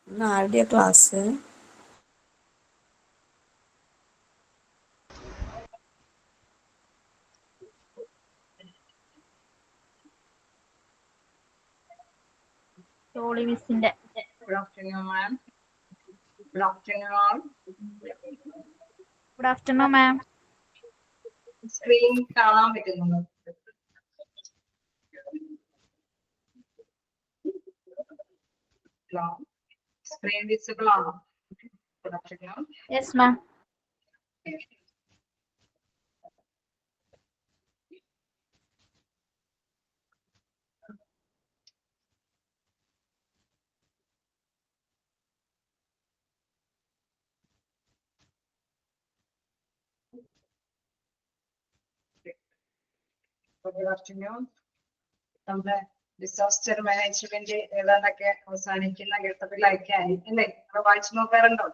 ഇന്ന് ആരുടെയാ class? Sorry, മിസ്സിന്റെ. Good afternoon, ma'am. Good afternoon. Good afternoon, ma'am. Screen കാണാൻ പറ്റുന്നുണ്ടോ? Screen visible ആണോ? Good afternoon. Yes, ma'am. Good afternoon. നമ്മുടെ ഡിസാസ്റ്റർ മാനേജ്മെന്റ് ഏതാണ്ടൊക്കെ അവസാനിക്കുന്ന ഘട്ടത്തിലായി അല്ലേ? അത് വായിച്ചു നോക്കാറുണ്ടോ?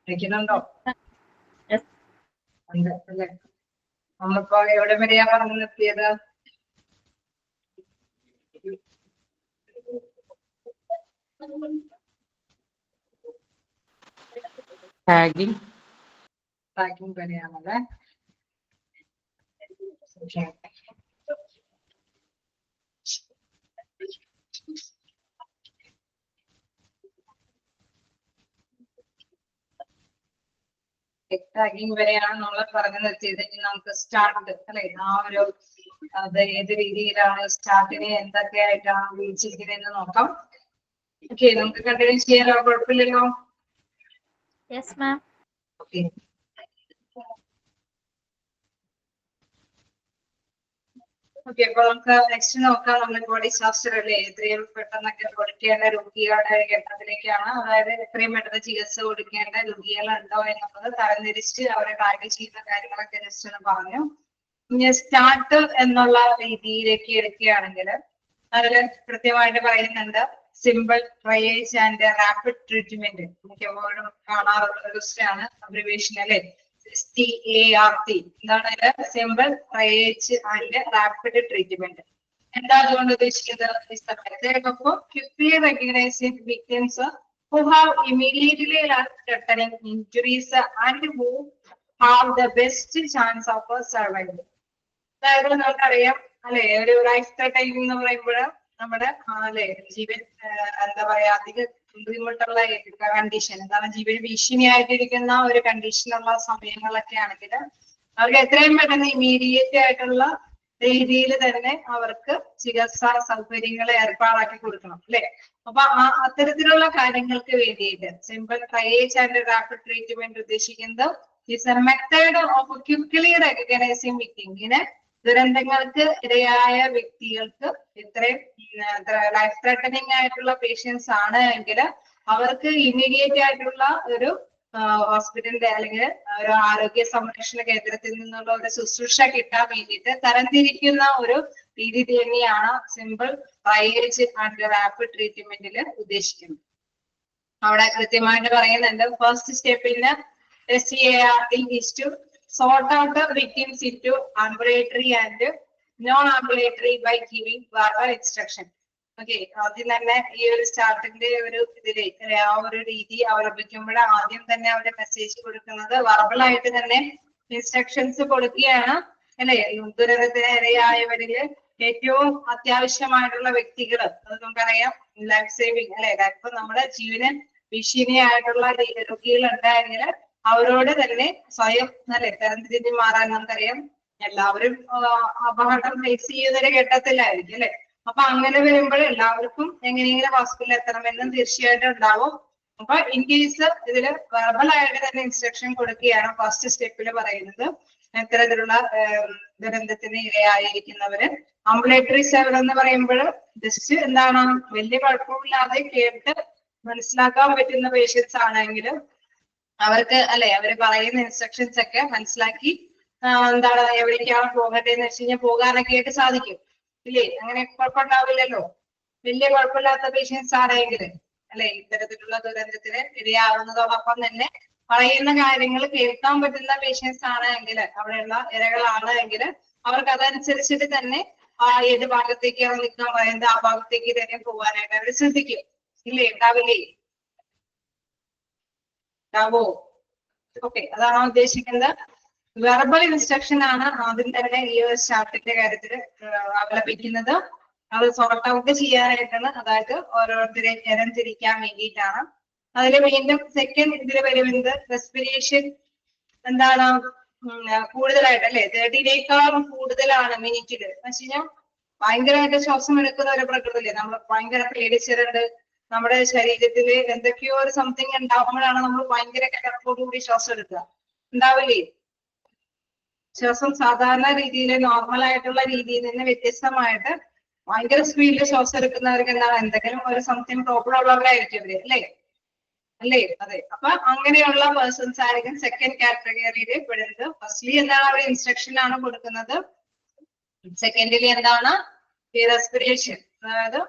വായിക്കുന്നുണ്ടോ? ഉണ്ട് അല്ലേ? നമ്മളിപ്പോ എവിടെ വരെയാ പറഞ്ഞു നിർത്തിയത്? ടാഗിംഗ് വരെയാണല്ലേ? ടാഗിംഗ് വരെയാണ് നമ്മൾ പറഞ്ഞു നിർത്തിയത്. ഇനി നമുക്ക് സ്റ്റാർട്ട് അല്ലെ, ആ ഒരു അത് ഏത് രീതിയിലാണ് സ്റ്റാർട്ടിനെ എന്തൊക്കെയായിട്ടാണ് ഉപയോഗിച്ചിരിക്കുന്നതെന്ന് നോക്കാം. ഓക്കെ, നമുക്ക് കണ്ടിന്യൂ ചെയ്യാനോ? കുഴപ്പമില്ലല്ലോ? Yes, ma'am. ഓക്കെ, അപ്പൊ നമുക്ക് നെക്സ്റ്റ് നോക്കാം. നമ്മളിപ്പോ ഡിസാസ്റ്റർ അല്ലേ, എത്രയും പെട്ടെന്നൊക്കെ കൊടുക്കേണ്ട രോഗികളുടെ ഘട്ടത്തിലേക്കാണ്. അതായത് എത്രയും പെട്ടെന്ന് ചികിത്സ കൊടുക്കേണ്ട രോഗികളുണ്ടോ എന്നുള്ളത് തരംതിരിച്ച് അവരെ ടാർഗറ്റ് ചെയ്യുന്ന കാര്യങ്ങളൊക്കെ ജസ്റ്റ് ഒന്ന് പറഞ്ഞു. ഇനി സ്റ്റാർട്ട് എന്നുള്ള രീതിയിലേക്ക് എടുക്കുകയാണെങ്കിൽ അതിൽ കൃത്യമായിട്ട് പറയുന്നുണ്ട് simple triage and rapid treatment. മിക്കപ്പോഴും കാണാറുള്ള ഒരു ആണ് അബ്രിവേഷൻ അല്ലെ, START. എന്താണ് simple triage and rapid treatment. എന്താ അതുകൊണ്ട് ഉദ്ദേശിക്കുന്നത്? Quickly recognizing victims who have immediately life-threatening injuries and who have the best chance of survival. അതായത് നമുക്കറിയാം അല്ലെ, ഒരു ലൈഫ് ത്രെട്ടനിങ് എന്ന് പറയുമ്പോൾ നമ്മുടെ അല്ലെ ജീവൻ എന്താ പറയാ അധികം ബുദ്ധിമുട്ടുള്ള കണ്ടീഷൻ, എന്താണ് ജീവൻ ഭീഷണിയായിട്ടിരിക്കുന്ന ഒരു കണ്ടീഷനുള്ള സമയങ്ങളൊക്കെ ആണെങ്കിൽ അവർക്ക് എത്രയും പെട്ടെന്ന് ഇമ്മീഡിയറ്റ് ആയിട്ടുള്ള രീതിയിൽ തന്നെ അവർക്ക് ചികിത്സാ സൗകര്യങ്ങൾ ഏർപ്പാടാക്കി കൊടുക്കണം അല്ലെ. അപ്പൊ അത്തരത്തിലുള്ള കാര്യങ്ങൾക്ക് വേണ്ടിയിട്ട് simple triage and rapid treatment ഉദ്ദേശിക്കുന്നത് is a method of quickly recognizing victim. ഇങ്ങനെ ദുരന്തങ്ങൾക്ക് ഇരയായ വ്യക്തികൾക്ക് ഇത്രയും ലൈഫ് ത്രെട്ടനിങ് ആയിട്ടുള്ള പേഷ്യൻസ് ആണ് എങ്കിൽ അവർക്ക് ഇമ്മീഡിയറ്റ് ആയിട്ടുള്ള ഒരു ഹോസ്പിറ്റലിന്റെ അല്ലെങ്കിൽ ഒരു ആരോഗ്യ സംരക്ഷണ കേന്ദ്രത്തിൽ നിന്നുള്ള ഒരു ശുശ്രൂഷ കിട്ടാൻ വേണ്ടിയിട്ട് തരംതിരിക്കുന്ന ഒരു രീതി തന്നെയാണ് സിമ്പിൾ ട്രയേജ് ആൻഡ് റാപ്പിഡ് ട്രീറ്റ്മെന്റിൽ ഉദ്ദേശിക്കുന്നത്. അവിടെ കൃത്യമായിട്ട് പറയുന്നുണ്ട് first സ്റ്റെപ്പിന് START is to sort out the victims into ambulatory and non-ambulatory by giving verbal instruction. Okay, ആദ്യം തന്നെ ഈ ഒരു സ്റ്റാർട്ടിന്റെ ഒരു ഇതിലെ ആ ഒരു രീതി അവലംബിക്കുമ്പോൾ ആദ്യം തന്നെ അവരുടെ മെസ്സേജ് കൊടുക്കുന്നത് വെർബൽ ആയിട്ട് തന്നെ ഇൻസ്ട്രക്ഷൻസ് കൊടുക്കുകയാണ് അല്ലെ. ദുരന്തത്തിന് ഇരയായവരില് ഏറ്റവും അത്യാവശ്യമായിട്ടുള്ള വ്യക്തികൾ, അത് നമുക്കറിയാം ലൈഫ് സേവിങ് അല്ലെ, ഇപ്പൊ നമ്മുടെ ജീവന് ഭീഷണിയായിട്ടുള്ള രോഗികൾ ഉണ്ടായെങ്കിൽ അവരോട് തന്നെ സ്വയം അല്ലെ തരംതിരിഞ്ഞ് മാറാൻ നമുക്കറിയാം എല്ലാവരും അപകടം ഫേസ് ചെയ്യുന്ന ഒരു ഘട്ടത്തിലായിരിക്കും അല്ലെ. അപ്പൊ അങ്ങനെ വരുമ്പോൾ എല്ലാവർക്കും എങ്ങനെയെങ്കിലും ഹോസ്പിറ്റലിൽ എത്തണമെന്നും തീർച്ചയായിട്ടും ഉണ്ടാവും. അപ്പൊ ഇൻ കേസ് ഇതില് വെർബൽ ആയിട്ട് തന്നെ ഇൻസ്ട്രക്ഷൻ കൊടുക്കുകയാണ് ഫസ്റ്റ് സ്റ്റെപ്പിൽ പറയുന്നത്. ഇത്തരത്തിലുള്ള ദുരന്തത്തിന് ഇരയായിരിക്കുന്നവര് ആംബുലേറ്ററി സേവനം എന്ന് പറയുമ്പോൾ ജസ്റ്റ് എന്താണ് വലിയ കുഴപ്പമില്ലാതെ കേട്ട് മനസ്സിലാക്കാൻ പറ്റുന്ന പേഷ്യൻസ് ആണെങ്കിൽ അവർക്ക് അല്ലെ അവര് പറയുന്ന ഇൻസ്ട്രക്ഷൻസ് ഒക്കെ മനസ്സിലാക്കി എന്താണ് എവിടേക്കാണ് പോകേണ്ടതെന്ന് വെച്ച് കഴിഞ്ഞാൽ പോകാനൊക്കെ ആയിട്ട് സാധിക്കും ഇല്ലേ. അങ്ങനെ കുഴപ്പമുണ്ടാവില്ലല്ലോ. വലിയ കുഴപ്പമില്ലാത്ത പേഷ്യൻസ് ആണെങ്കിൽ അല്ലെ ഇത്തരത്തിലുള്ള ദുരന്തത്തിന് ഇരയാവുന്നതോടൊപ്പം തന്നെ പറയുന്ന കാര്യങ്ങൾ കേൾക്കാൻ പറ്റുന്ന പേഷ്യൻസ് ആണെങ്കിൽ അവിടെയുള്ള ഇരകളാണ് എങ്കിൽ അവർക്ക് അതനുസരിച്ചിട്ട് തന്നെ ഏത് ഭാഗത്തേക്കാണ് നിൽക്കാൻ പറയുന്നത് ആ ഭാഗത്തേക്ക് തന്നെ പോകാനായിട്ട് അവർ ശ്രദ്ധിക്കും. ഇല്ലേ? ഉണ്ടാവില്ലേ? ഉണ്ടാവോ? ഓക്കെ, അതാണോ ഉദ്ദേശിക്കുന്നത്? വെർബൽ ഇൻസ്ട്രക്ഷൻ ആണ് ആദ്യം തന്നെ ഈ ഒരു ചാപ്റ്ററിന്റെ കാര്യത്തിൽ അവലംബിക്കുന്നത്. അത് സോർട്ട് ഔട്ട് ചെയ്യാനായിട്ടാണ്, അതായത് ഓരോരുത്തരെ തരംതിരിക്കാൻ വേണ്ടിയിട്ടാണ്. അതിൽ വീണ്ടും സെക്കൻഡ് ഇതിൽ വരുന്നത് റെസ്പിറേഷൻ എന്താണ് കൂടുതലായിട്ട് അല്ലെ, 30-നേക്കാളും കൂടുതലാണ് മിനിറ്റില് എന്ന് വെച്ച് കഴിഞ്ഞാൽ ഭയങ്കരമായിട്ട് ശ്വാസം എടുക്കുന്ന ഒരു പ്രകൃതിയില്ലേ, നമ്മൾ ഭയങ്കര പേടിച്ചിട്ടുണ്ട്, നമ്മുടെ ശരീരത്തിൽ എന്തൊക്കെയോ ഒരു സംതിങ് ഉണ്ടാകുമ്പോഴാണ് നമ്മൾ ഭയങ്കര കിടപ്പോടുകൂടി ശ്വാസം എടുക്കുക. ഉണ്ടാവില്ലേ? ശ്വാസം സാധാരണ രീതിയിൽ നോർമൽ ആയിട്ടുള്ള രീതിയിൽ നിന്ന് വ്യത്യസ്തമായിട്ട് ഭയങ്കര സ്പീഡിൽ ശ്വാസം എടുക്കുന്നവർക്ക് എന്താണ് എന്തെങ്കിലും ഒരു സംതിങ് പ്രോബ്ലം ഉള്ളവരായിരിക്കും അവര്, അല്ലേ? അല്ലേ? അതെ. അപ്പൊ അങ്ങനെയുള്ള പേഴ്സൺസ് ആയിരിക്കും സെക്കൻഡ് കാറ്റഗറിയിൽ പെടുന്നത്. ഫസ്റ്റ്ലി എന്താണ് അവർ ഇൻസ്ട്രക്ഷൻ ആണ് കൊടുക്കുന്നത്. സെക്കൻഡിലി എന്താണ് ഈ റെസ്പിറേഷൻ, അതായത്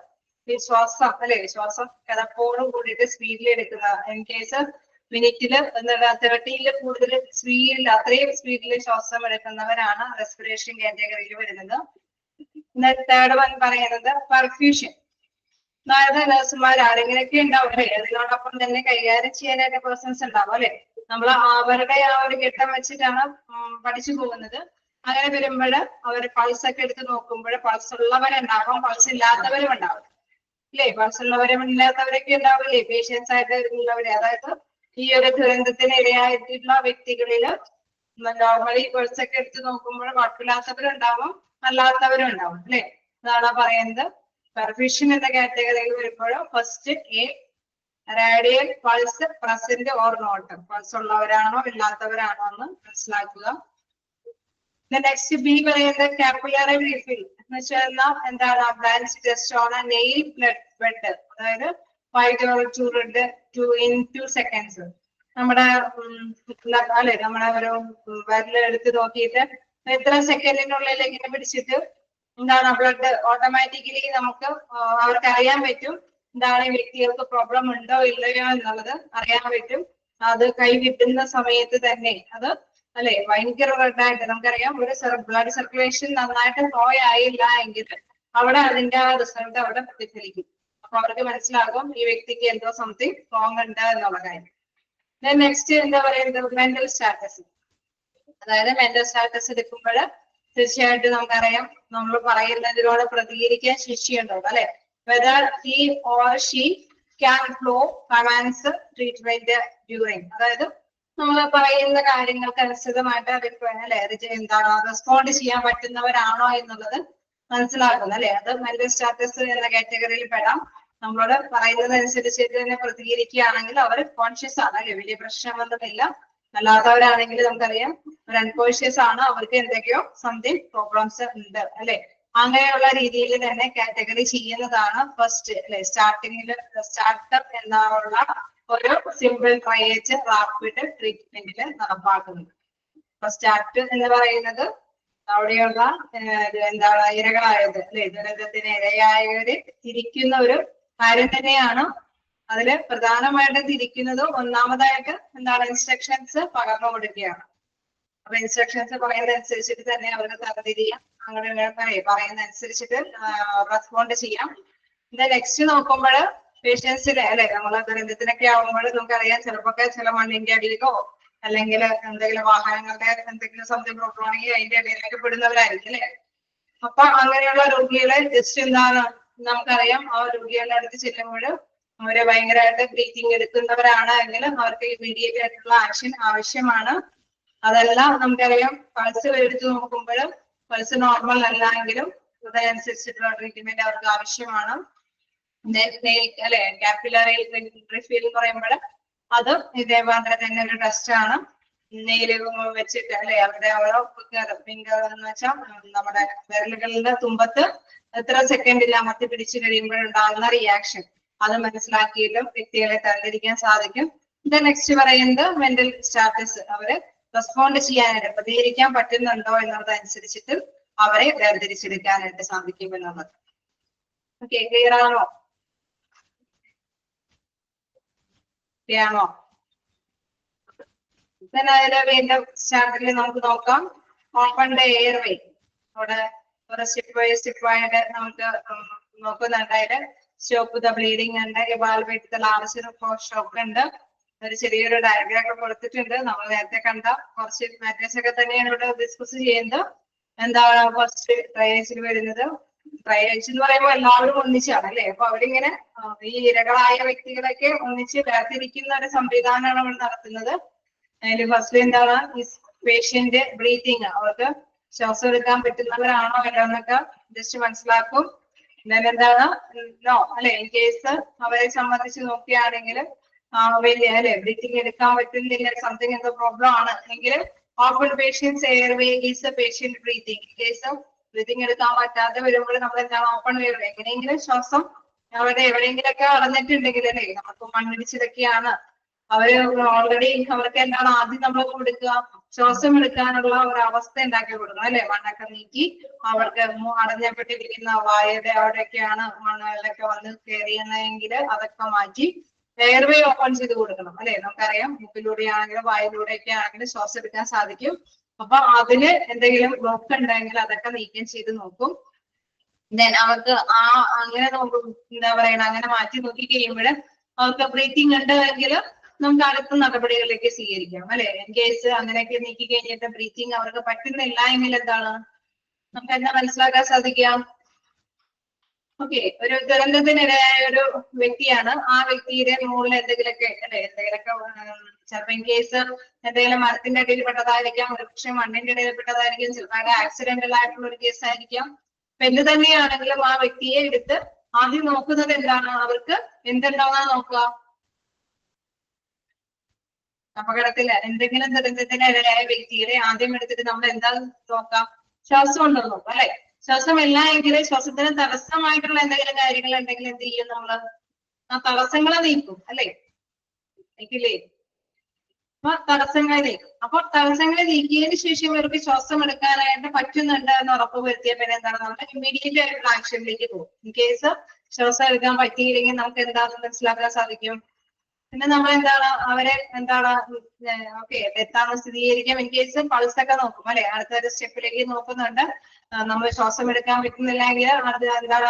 ഈ ശ്വാസം അല്ലെ, ശ്വാസം കിടപ്പോടും കൂടിയിട്ട് സ്പീഡിൽ എടുക്കുക. ഇൻ കേസ് മിനിറ്റില് എന്താ 30-ൽ കൂടുതൽ സ്പീഡിൽ, അത്രയും സ്പീഡിൽ ശ്വാസം എടുക്കുന്നവരാണ് റെസ്പിറേഷൻ കാറ്റഗറിയിൽ വരുന്നത്. തേർഡ് വൺ പറയുന്നത് പെർഫ്യൂഷൻ. അതായത് നഴ്സുമാർ ആരെങ്കിലൊക്കെ ഉണ്ടാവും അല്ലെ, അതിനോടൊപ്പം തന്നെ കൈകാര്യം ചെയ്യാനായിട്ട് പേഴ്സൺസ് ഉണ്ടാവും അല്ലെ. നമ്മൾ അവരുടെ ആ ഒരു ഘട്ടം വെച്ചിട്ടാണ് പഠിച്ചു പോകുന്നത്. അങ്ങനെ വരുമ്പോൾ അവർ പൾസ് ഒക്കെ എടുത്ത് നോക്കുമ്പോൾ പൾസ് ഉള്ളവരുണ്ടാകും, പൾസ് ഇല്ലാത്തവരും ഉണ്ടാവും അല്ലേ. പൾസ് ഉള്ളവരും ഇല്ലാത്തവരൊക്കെ ഉണ്ടാവില്ലേ പേഷ്യൻസ് ആയിട്ട് ഉള്ളവര്. അതായത് ഈ ഒരു ദുരന്തത്തിന് ഇരയായിട്ടുള്ള വ്യക്തികളില് നോർമലി പൾസ് ഒക്കെ എടുത്ത് നോക്കുമ്പോൾ കുഴപ്പമില്ലാത്തവരുണ്ടാവും, അല്ലാത്തവരും ഉണ്ടാവും അല്ലെ. അതാണ് പറയുന്നത്. പെർഫ്യൂഷൻ എന്ന കാറ്റഗറിയിൽ വരുമ്പോൾ first A radial pulse present or not, pulse ഉള്ളവരാണോ ഇല്ലാത്തവരാണോ എന്ന് മനസ്സിലാക്കുക. നെക്സ്റ്റ് ബി പറയുന്നത് കാപ്പിലറി റീഫിൽ എന്ന് വെച്ചാൽ എന്താണ് blanch test on nail blood, അതായത് 5 in 2 seconds നമ്മുടെ അല്ലെ, നമ്മുടെ ഒരു വിരലെടുത്ത് നോക്കിയിട്ട് എത്ര സെക്കൻഡിനുള്ളിൽ ഇങ്ങനെ പിടിച്ചിട്ട് എന്താണ് ബ്ലഡ് ഓട്ടോമാറ്റിക്കലി നമുക്ക് അവർക്ക് അറിയാൻ പറ്റും എന്താണ് ഈ വ്യക്തികൾക്ക് പ്രോബ്ലം ഉണ്ടോ ഇല്ലയോ എന്നുള്ളത് അറിയാൻ പറ്റും. അത് കൈ കിട്ടുന്ന സമയത്ത് തന്നെ അത് അല്ലെ ഭയങ്കര ബ്ലഡായിട്ട് നമുക്കറിയാം. ഒരു ബ്ലഡ് സർക്കുലേഷൻ നന്നായിട്ട് ഫ്ലോ ആയില്ല എങ്കിൽ അവിടെ അതിന്റെ ആ റിസൾട്ട് അവിടെ പ്രതിഫലിക്കും. അപ്പൊ അവർക്ക് മനസ്സിലാകും ഈ വ്യക്തിക്ക് എന്തോ സംതിങ് റോങ് ഉണ്ട് എന്നുള്ള കാര്യം. നെക്സ്റ്റ് എന്താ പറയുന്നത് മെന്റൽ സ്റ്റാറ്റസ്. അതായത് മെന്റൽ സ്റ്റാറ്റസ് എടുക്കുമ്പോൾ തീർച്ചയായിട്ടും നമുക്കറിയാം നമ്മൾ പറയുന്നതിനോട് പ്രതികരിക്കാൻ ശേഷിയുണ്ടാവും അല്ലെ. Whether he or she can flow commands treatment during, അതായത് നമ്മൾ പറയുന്ന കാര്യങ്ങൾക്ക് അനുസൃതമായിട്ട് അല്ലെ എന്താണ് റെസ്പോണ്ട് ചെയ്യാൻ പറ്റുന്നവരാണോ എന്നുള്ളത് മനസ്സിലാക്കുന്നത് അല്ലെ. അത് മെന്റൽ സ്റ്റാറ്റസ് എന്ന കാറ്റഗറിയിൽ പെടാം. നമ്മളോട് പറയുന്നതനുസരിച്ച് തന്നെ പ്രതികരിക്കുകയാണെങ്കിൽ അവർ കോൺഷ്യസ് ആണ് അല്ലെ, വലിയ പ്രശ്നമൊന്നുമില്ല. അല്ലാത്തവരാണെങ്കിൽ നമുക്കറിയാം ഒരു അൺകോൺഷ്യസ് ആണ്, അവർക്ക് എന്തൊക്കെയോ സംതിങ് പ്രോബ്ലംസ് ഉണ്ട് അല്ലെ. അങ്ങനെയുള്ള രീതിയിൽ തന്നെ കാറ്റഗറി ചെയ്യുന്നതാണ് ഫസ്റ്റ് അല്ലെ. സ്റ്റാർട്ടിങ്ങിൽ സ്റ്റാർട്ടപ്പ് എന്നുള്ള ഒരു സിമ്പിൾ ട്രയേജ് റാപ്പിഡ് ട്രീറ്റ്മെന്റിൽ നടപ്പാക്കുന്നത്. അപ്പൊ സ്റ്റാർട്ട് എന്ന് പറയുന്നത് അവിടെയുള്ള എന്താണ് ഇരകളായത് അല്ലെ, ദുരന്തത്തിന് ഇരയായവര് തിരിക്കുന്ന ഒരു കാര്യം തന്നെയാണ്. അതില് പ്രധാനമായിട്ട് തിരിക്കുന്നത് ഒന്നാമതായിട്ട് എന്താണ് ഇൻസ്ട്രക്ഷൻസ് പകർന്നു കൊടുക്കുകയാണ്. അപ്പൊ ഇൻസ്ട്രക്ഷൻസ് പറയുന്നതനുസരിച്ചിട്ട് തന്നെ അവർക്ക് തരംതിരിയാം, അങ്ങനെ പറയുന്ന അനുസരിച്ചിട്ട് റെസ്പോണ്ട് ചെയ്യാം. നെക്സ്റ്റ് നോക്കുമ്പോൾ പേഷ്യൻസിലെ അല്ലെ നമ്മളെ ദുരന്തത്തിനൊക്കെ ആവുമ്പോൾ നമുക്കറിയാം ചിലപ്പോൾ ചില മണ്ണിന്റെ അടിയിലോ അല്ലെങ്കിൽ എന്തെങ്കിലും വാഹനങ്ങളുടെ എന്തെങ്കിലും സംതിങ് പ്രോബ്ലം ആണെങ്കിൽ അതിന്റെ ഇടയിലേക്ക് പെടുന്നവരായിരിക്കും അല്ലെ. അപ്പൊ അങ്ങനെയുള്ള രോഗികളെ ജസ്റ്റ് എന്താണ് നമുക്കറിയാം ആ രോഗികളുടെ അടുത്ത് ചെല്ലുമ്പോൾ അവരെ ഭയങ്കരമായിട്ട് ബ്രീത്തിങ് എടുക്കുന്നവരാണ് എങ്കിൽ അവർക്ക് ഇമ്മീഡിയറ്റ് ആയിട്ടുള്ള ആക്ഷൻ ആവശ്യമാണ്. അതെല്ലാം നമുക്കറിയാം പൾസ് എടുത്ത് നോക്കുമ്പോൾ പൾസ് നോർമൽ അല്ല എങ്കിലും അതനുസരിച്ചിട്ടുള്ള ട്രീറ്റ്മെന്റ് അവർക്ക് ആവശ്യമാണ്. അല്ലെ കാപ്പിലറി റിഫിൽ എന്ന് പറയുമ്പോൾ അത് ഇതേപോലെ തന്നെ ഒരു ടെസ്റ്റ് ആണ്. നെയില് വെച്ചിട്ട് അല്ലെ അവരുടെ ഓരോ ഫിംഗർ എന്ന് വെച്ചാൽ നമ്മുടെ വിരലുകളുടെ തുമ്പത്ത് എത്ര സെക്കൻഡിൽ അമർത്തി പിടിച്ചു കഴിയുമ്പോഴുണ്ടാകുന്ന റിയാക്ഷൻ അത് മനസ്സിലാക്കിയിട്ടും വ്യക്തികളെ തരംതിരിക്കാൻ സാധിക്കും. നെക്സ്റ്റ് പറയുന്നത് മെന്റൽ സ്റ്റാറ്റസ്, അവര് റെസ്പോണ്ട് ചെയ്യാനായിട്ട് പ്രതികരിക്കാൻ പറ്റുന്നുണ്ടോ എന്നുള്ളതനുസരിച്ചിട്ട് അവരെ വേർതിരിച്ചെടുക്കാനായിട്ട് സാധിക്കും എന്നുള്ളത്. ഓക്കെ, ക്ലിയർ ആണോ? ക്ലിയർ അതില് വീണ്ടും സ്റ്റാർട്ടിൽ നമുക്ക് നോക്കാം. ഓപ്പൺ ദ എയർവേ, അവിടെ ഒരു സ്റ്റെപ്പ് ബൈ സ്റ്റെപ്പ് ആയിട്ട് നമുക്ക് നോക്കുന്നുണ്ട്. അതില് സ്റ്റോപ്പ് ദ ബ്ലീഡിംഗ് ഉണ്ട്, എവാലുവേറ്റ് ദ ലാർജ് ഷോക്ക് ഉണ്ട്. ഒരു ചെറിയൊരു ഡയഗ്രാം ഒക്കെ കൊടുത്തിട്ടുണ്ട്. നമ്മൾ നേരത്തെ കണ്ട കുറച്ച് മാറ്റേഴ്സ് ഒക്കെ തന്നെയാണ് ഇവിടെ ഡിസ്കസ് ചെയ്യുന്നത്. എന്താണ് ഫസ്റ്റ് ട്രയേഴ്സിൽ വരുന്നത്? ട്രയേഴ്സ് എന്ന് പറയുമ്പോൾ എല്ലാവരും ഒന്നിച്ചാണ് അല്ലെ. അപ്പൊ അവരിങ്ങനെ ഈ ഇരകളായ വ്യക്തികളൊക്കെ ഒന്നിച്ച് വേർതിരിക്കുന്ന ഒരു സംവിധാനമാണ് നമ്മൾ നടത്തുന്നത്. അതിൽ ഫസ്റ്റ് എന്താണ് ഈ പേഷ്യന്റ് ബ്രീത്തിങ്, അവർക്ക് ശ്വാസം എടുക്കാൻ പറ്റുന്നവരാണോ അല്ലോ എന്നൊക്കെ ജസ്റ്റ് മനസ്സിലാക്കും. എന്താണ് നോ അല്ലെ, ഇൻ കേസ് അവരെ സംബന്ധിച്ച് നോക്കുകയാണെങ്കിൽ വലിയ അല്ലെ ബ്രീത്തിങ് എടുക്കാൻ പറ്റുന്നില്ല, സംതിങ് എന്തോ പ്രോബ്ലം ആണ് എങ്കിൽ open patients airway is patient breathing. In case breathing എടുക്കാൻ പറ്റാതെ വരുമ്പോൾ നമ്മൾ എന്താണ് ഓപ്പൺ എയർവേ, എങ്ങനെയെങ്കിലും ശ്വാസം അവിടെ എവിടെയെങ്കിലൊക്കെ അടഞ്ഞിട്ടുണ്ടെങ്കിൽ അല്ലെ, നമുക്ക് മണ്ണിടിച്ചിലൊക്കെയാണ് അവര് ഓൾറെഡി അവർക്ക് എന്താണ് ആദ്യം നമ്മൾ കൊടുക്കുക, ശ്വാസം എടുക്കാനുള്ള ഒരു അവസ്ഥ ഉണ്ടാക്കി കൊടുക്കണം അല്ലെ. മണ്ണൊക്കെ നീക്കി അവർക്ക് അടഞ്ഞപ്പെട്ടിരിക്കുന്ന വായയുടെ അവിടെയൊക്കെയാണ് മണ്ണുകളിലൊക്കെ വന്ന് കയറിയെന്നെങ്കിൽ അതൊക്കെ മാറ്റി എയർവേ ഓപ്പൺ ചെയ്ത് കൊടുക്കണം അല്ലെ. നമുക്കറിയാം മൂക്കിലൂടെ ആണെങ്കിലും വായിലൂടെയൊക്കെ ആണെങ്കിലും ശ്വാസം എടുക്കാൻ സാധിക്കും. അപ്പൊ അതില് എന്തെങ്കിലും ബ്ലോക്ക് ഉണ്ടെങ്കിൽ അതൊക്കെ നീക്കം ചെയ്ത് നോക്കും. ദെൻ അവർക്ക് അങ്ങനെ നോക്കും, എന്താ പറയണ, അങ്ങനെ മാറ്റി നോക്കി കഴിയുമ്പോൾ അവർക്ക് ബ്രീത്തിങ് ഉണ്ടെങ്കിൽ നമുക്ക് അടുത്ത നടപടികളിലേക്ക് സ്വീകരിക്കാം അല്ലെ. ഇൻ കേസ് അങ്ങനെയൊക്കെ നീക്കി കഴിഞ്ഞിട്ട് ബ്രീത്തിങ് അവർക്ക് പറ്റുന്നില്ല എങ്കിൽ എന്താണ് നമുക്ക് എന്താ മനസ്സിലാക്കാൻ സാധിക്കാം? ഓക്കെ, ഒരു ദുരന്തത്തിനിടയായ ഒരു വ്യക്തിയാണ്. ആ വ്യക്തിയുടെ മുകളിൽ എന്തെങ്കിലുമൊക്കെ അല്ലെ, എന്തെങ്കിലുമൊക്കെ ചിലപ്പോൾ ഇൻ കേസ് എന്തെങ്കിലും മരത്തിന്റെ ഇടയിൽ പെട്ടതായിരിക്കാം, പക്ഷെ മണ്ണിന്റെ ഇടയിൽ പെട്ടതായിരിക്കും, ചിലപ്പോൾ ആക്സിഡന്റൽ ആയിട്ടുള്ള ഒരു കേസ് ആയിരിക്കാം. അപ്പൊ എന്ത് തന്നെയാണെങ്കിലും ആ വ്യക്തിയെ എടുത്ത് ആദ്യം നോക്കുന്നത് എന്താണ്, അവർക്ക് എന്തുണ്ടാവുന്ന നോക്കുക. അപകടത്തിൽ എന്തെങ്കിലും ദുരന്തത്തിനിടയായ വ്യക്തിയുടെ ആദ്യം എടുത്തിട്ട് നമ്മൾ എന്താ നോക്കാം, ശ്വാസം ഉണ്ടോ നോക്കാം അല്ലെ. ശ്വാസം ഇല്ല എങ്കിൽ ശ്വാസത്തിന് തടസ്സമായിട്ടുള്ള എന്തെങ്കിലും കാര്യങ്ങൾ ഉണ്ടെങ്കിൽ എന്ത് ചെയ്യും, നമ്മള് ആ തടസ്സങ്ങളെ നീക്കും അല്ലെ, നീക്കില്ലേ. അപ്പൊ തടസ്സങ്ങളെ നീക്കും. അപ്പൊ തടസ്സങ്ങളെ നീക്കിയതിന് ശേഷം ഇവർക്ക് ശ്വാസം എടുക്കാനായിട്ട് പറ്റുന്നുണ്ട് എന്ന് ഉറപ്പ് വരുത്തിയ പിന്നെ എന്താണ്, നമ്മൾ ഇമ്മീഡിയറ്റ് ആയിട്ടുള്ള ആക്ഷനിലേക്ക് പോകും. ഇൻ കേസ് ശ്വാസം എടുക്കാൻ പറ്റിയില്ലെങ്കിൽ നമുക്ക് എന്താണെന്ന് മനസ്സിലാക്കാൻ സാധിക്കും. പിന്നെ നമ്മൾ എന്താണ് അവരെ എന്താണ് ഓക്കെ എത്താന്ന് സ്ഥിരീകരിക്കാം. ഇൻ കേസ് പൾസ് ഒക്കെ നോക്കും അല്ലെ, അടുത്തൊരു സ്റ്റെപ്പിലേക്ക് നോക്കുന്നുണ്ട്. നമ്മൾ ശ്വാസം എടുക്കാൻ പറ്റുന്നില്ലെങ്കിൽ എന്താണ്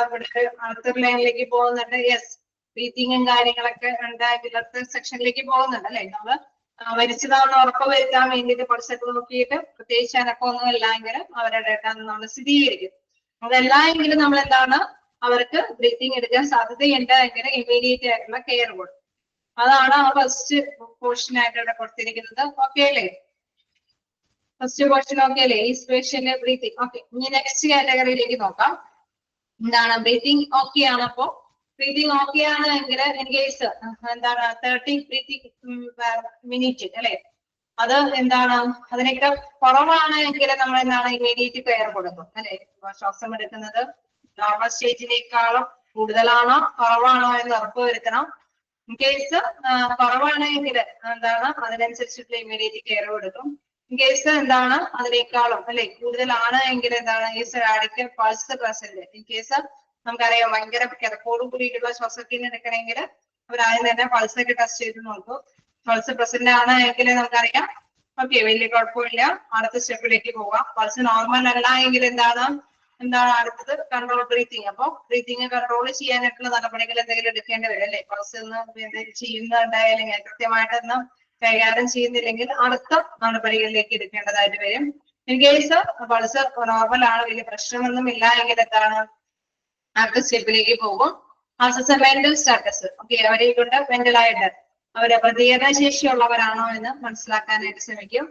അടുത്തൊരു ലൈനിലേക്ക് പോകുന്നുണ്ട്. യെസ്, ബ്രീത്തിങ്ങും കാര്യങ്ങളൊക്കെ ഉണ്ടാക്കി അടുത്ത സെക്ഷനിലേക്ക് പോകുന്നുണ്ട് അല്ലെ. നമ്മൾ മരിച്ചതാണെന്ന് ഉറപ്പ് വരുത്താൻ വേണ്ടിയിട്ട് പൾസ് ഒക്കെ നോക്കിയിട്ട് പ്രത്യേകിച്ച് അനക്കൊന്നും ഇല്ല എങ്കിൽ അവരുടെ ഡേറ്റ നമ്മൾ സ്ഥിരീകരിക്കും. അതല്ല എങ്കിലും നമ്മൾ എന്താണ് അവർക്ക് ബ്രീത്തിങ് എടുക്കാൻ സാധ്യതയുണ്ട് എങ്കിൽ ഇമ്മീഡിയറ്റ് ആയിട്ടുള്ള കെയർ കൊടുക്കും. അതാണ് ആ ഫസ്റ്റ് പോർഷൻ ആയിട്ട് ഇവിടെ കൊടുത്തിരിക്കുന്നത്. ഓക്കെ അല്ലേ, ഫസ്റ്റ് പോർഷൻ ഓക്കെ അല്ലേ, ഈ സ്പേഷ്യല് ബ്രീത്തിങ്. ഓക്കെ, ഇനി നെക്സ്റ്റ് കാറ്റഗറിയിലേക്ക് നോക്കാം. എന്താണ് ബ്രീത്തിങ് ഓക്കെ ആണ്. അപ്പോ ബ്രീത്തിങ് ഓക്കെ ആണ് എങ്കിൽ ഇൻ കേസ് എന്താണ് 30 ബ്രീത്തിങ് മിനിറ്റ് അല്ലെ, അത് എന്താണ് അതിനൊക്കെ കുറവാണ് എങ്കിൽ നമ്മൾ എന്താണ് ഇമ്മീഡിയറ്റ് കെയർ കൊടുക്കും അല്ലെ. ശ്വാസം എടുക്കുന്നത് നോർമൽ സ്റ്റേജിനേക്കാളും കൂടുതലാണോ കുറവാണോ എന്ന് ഉറപ്പ് വരുത്തണം. ഇൻ കേസ് കുറവാണെങ്കിൽ എന്താണ് അതിനനുസരിച്ചിട്ടുള്ള ഇമ്മീഡിയറ്റ് കെയർ കൊടുക്കും. ഇൻ കേസ് എന്താണ് അതിനേക്കാളും അല്ലെ കൂടുതലാണ് എങ്കിൽ എന്താണ് ഈ radical pulse present. In case നമുക്കറിയാം ഭയങ്കര കിടപ്പോട് കൂടിയിട്ടുള്ള ശ്വാസത്തിന് എടുക്കണമെങ്കിൽ അവരാദ്യം തന്നെ പൾസ് ഒക്കെ ടെസ്റ്റ് ചെയ്ത് നോക്കും. പൾസ് പ്രസന്റ് ആണ് എങ്കിൽ നമുക്കറിയാം ഓക്കെ വലിയ കുഴപ്പമില്ല, അടുത്ത സ്റ്റെപ്പിലേക്ക് പോകാം. പൾസ് നോർമൽ അല്ല എങ്കിൽ എന്താണ് അടുത്തത് കൺട്രോൾ ബ്രീത്തിങ്. അപ്പൊ ബ്രീത്തിങ് കൺട്രോൾ ചെയ്യാനായിട്ടുള്ള നടപടികൾ എന്തെങ്കിലും എടുക്കേണ്ടി വരും അല്ലെ. പൾസ് എന്തെങ്കിലും ചെയ്യുന്നുണ്ടായാലും കൃത്യമായിട്ടൊന്നും കൈകാര്യം ചെയ്യുന്നില്ലെങ്കിൽ അടുത്ത നടപടികളിലേക്ക് എടുക്കേണ്ടതായിട്ട് വരും. ഇൻ കേസ് പൾസ് നോർമൽ ആണ്, വലിയ പ്രശ്നമൊന്നും ഇല്ല എങ്കിൽ എന്താണ് അടുത്ത സ്റ്റെപ്പിലേക്ക് പോകും. മെന്റൽ സ്റ്റാറ്റസ് ഓക്കെ, അവരെ കൊണ്ട് മെന്റലായിട്ട് അവരെ പ്രതികരണ ശേഷിയുള്ളവരാണോ എന്ന് മനസ്സിലാക്കാനായിട്ട് ശ്രമിക്കും.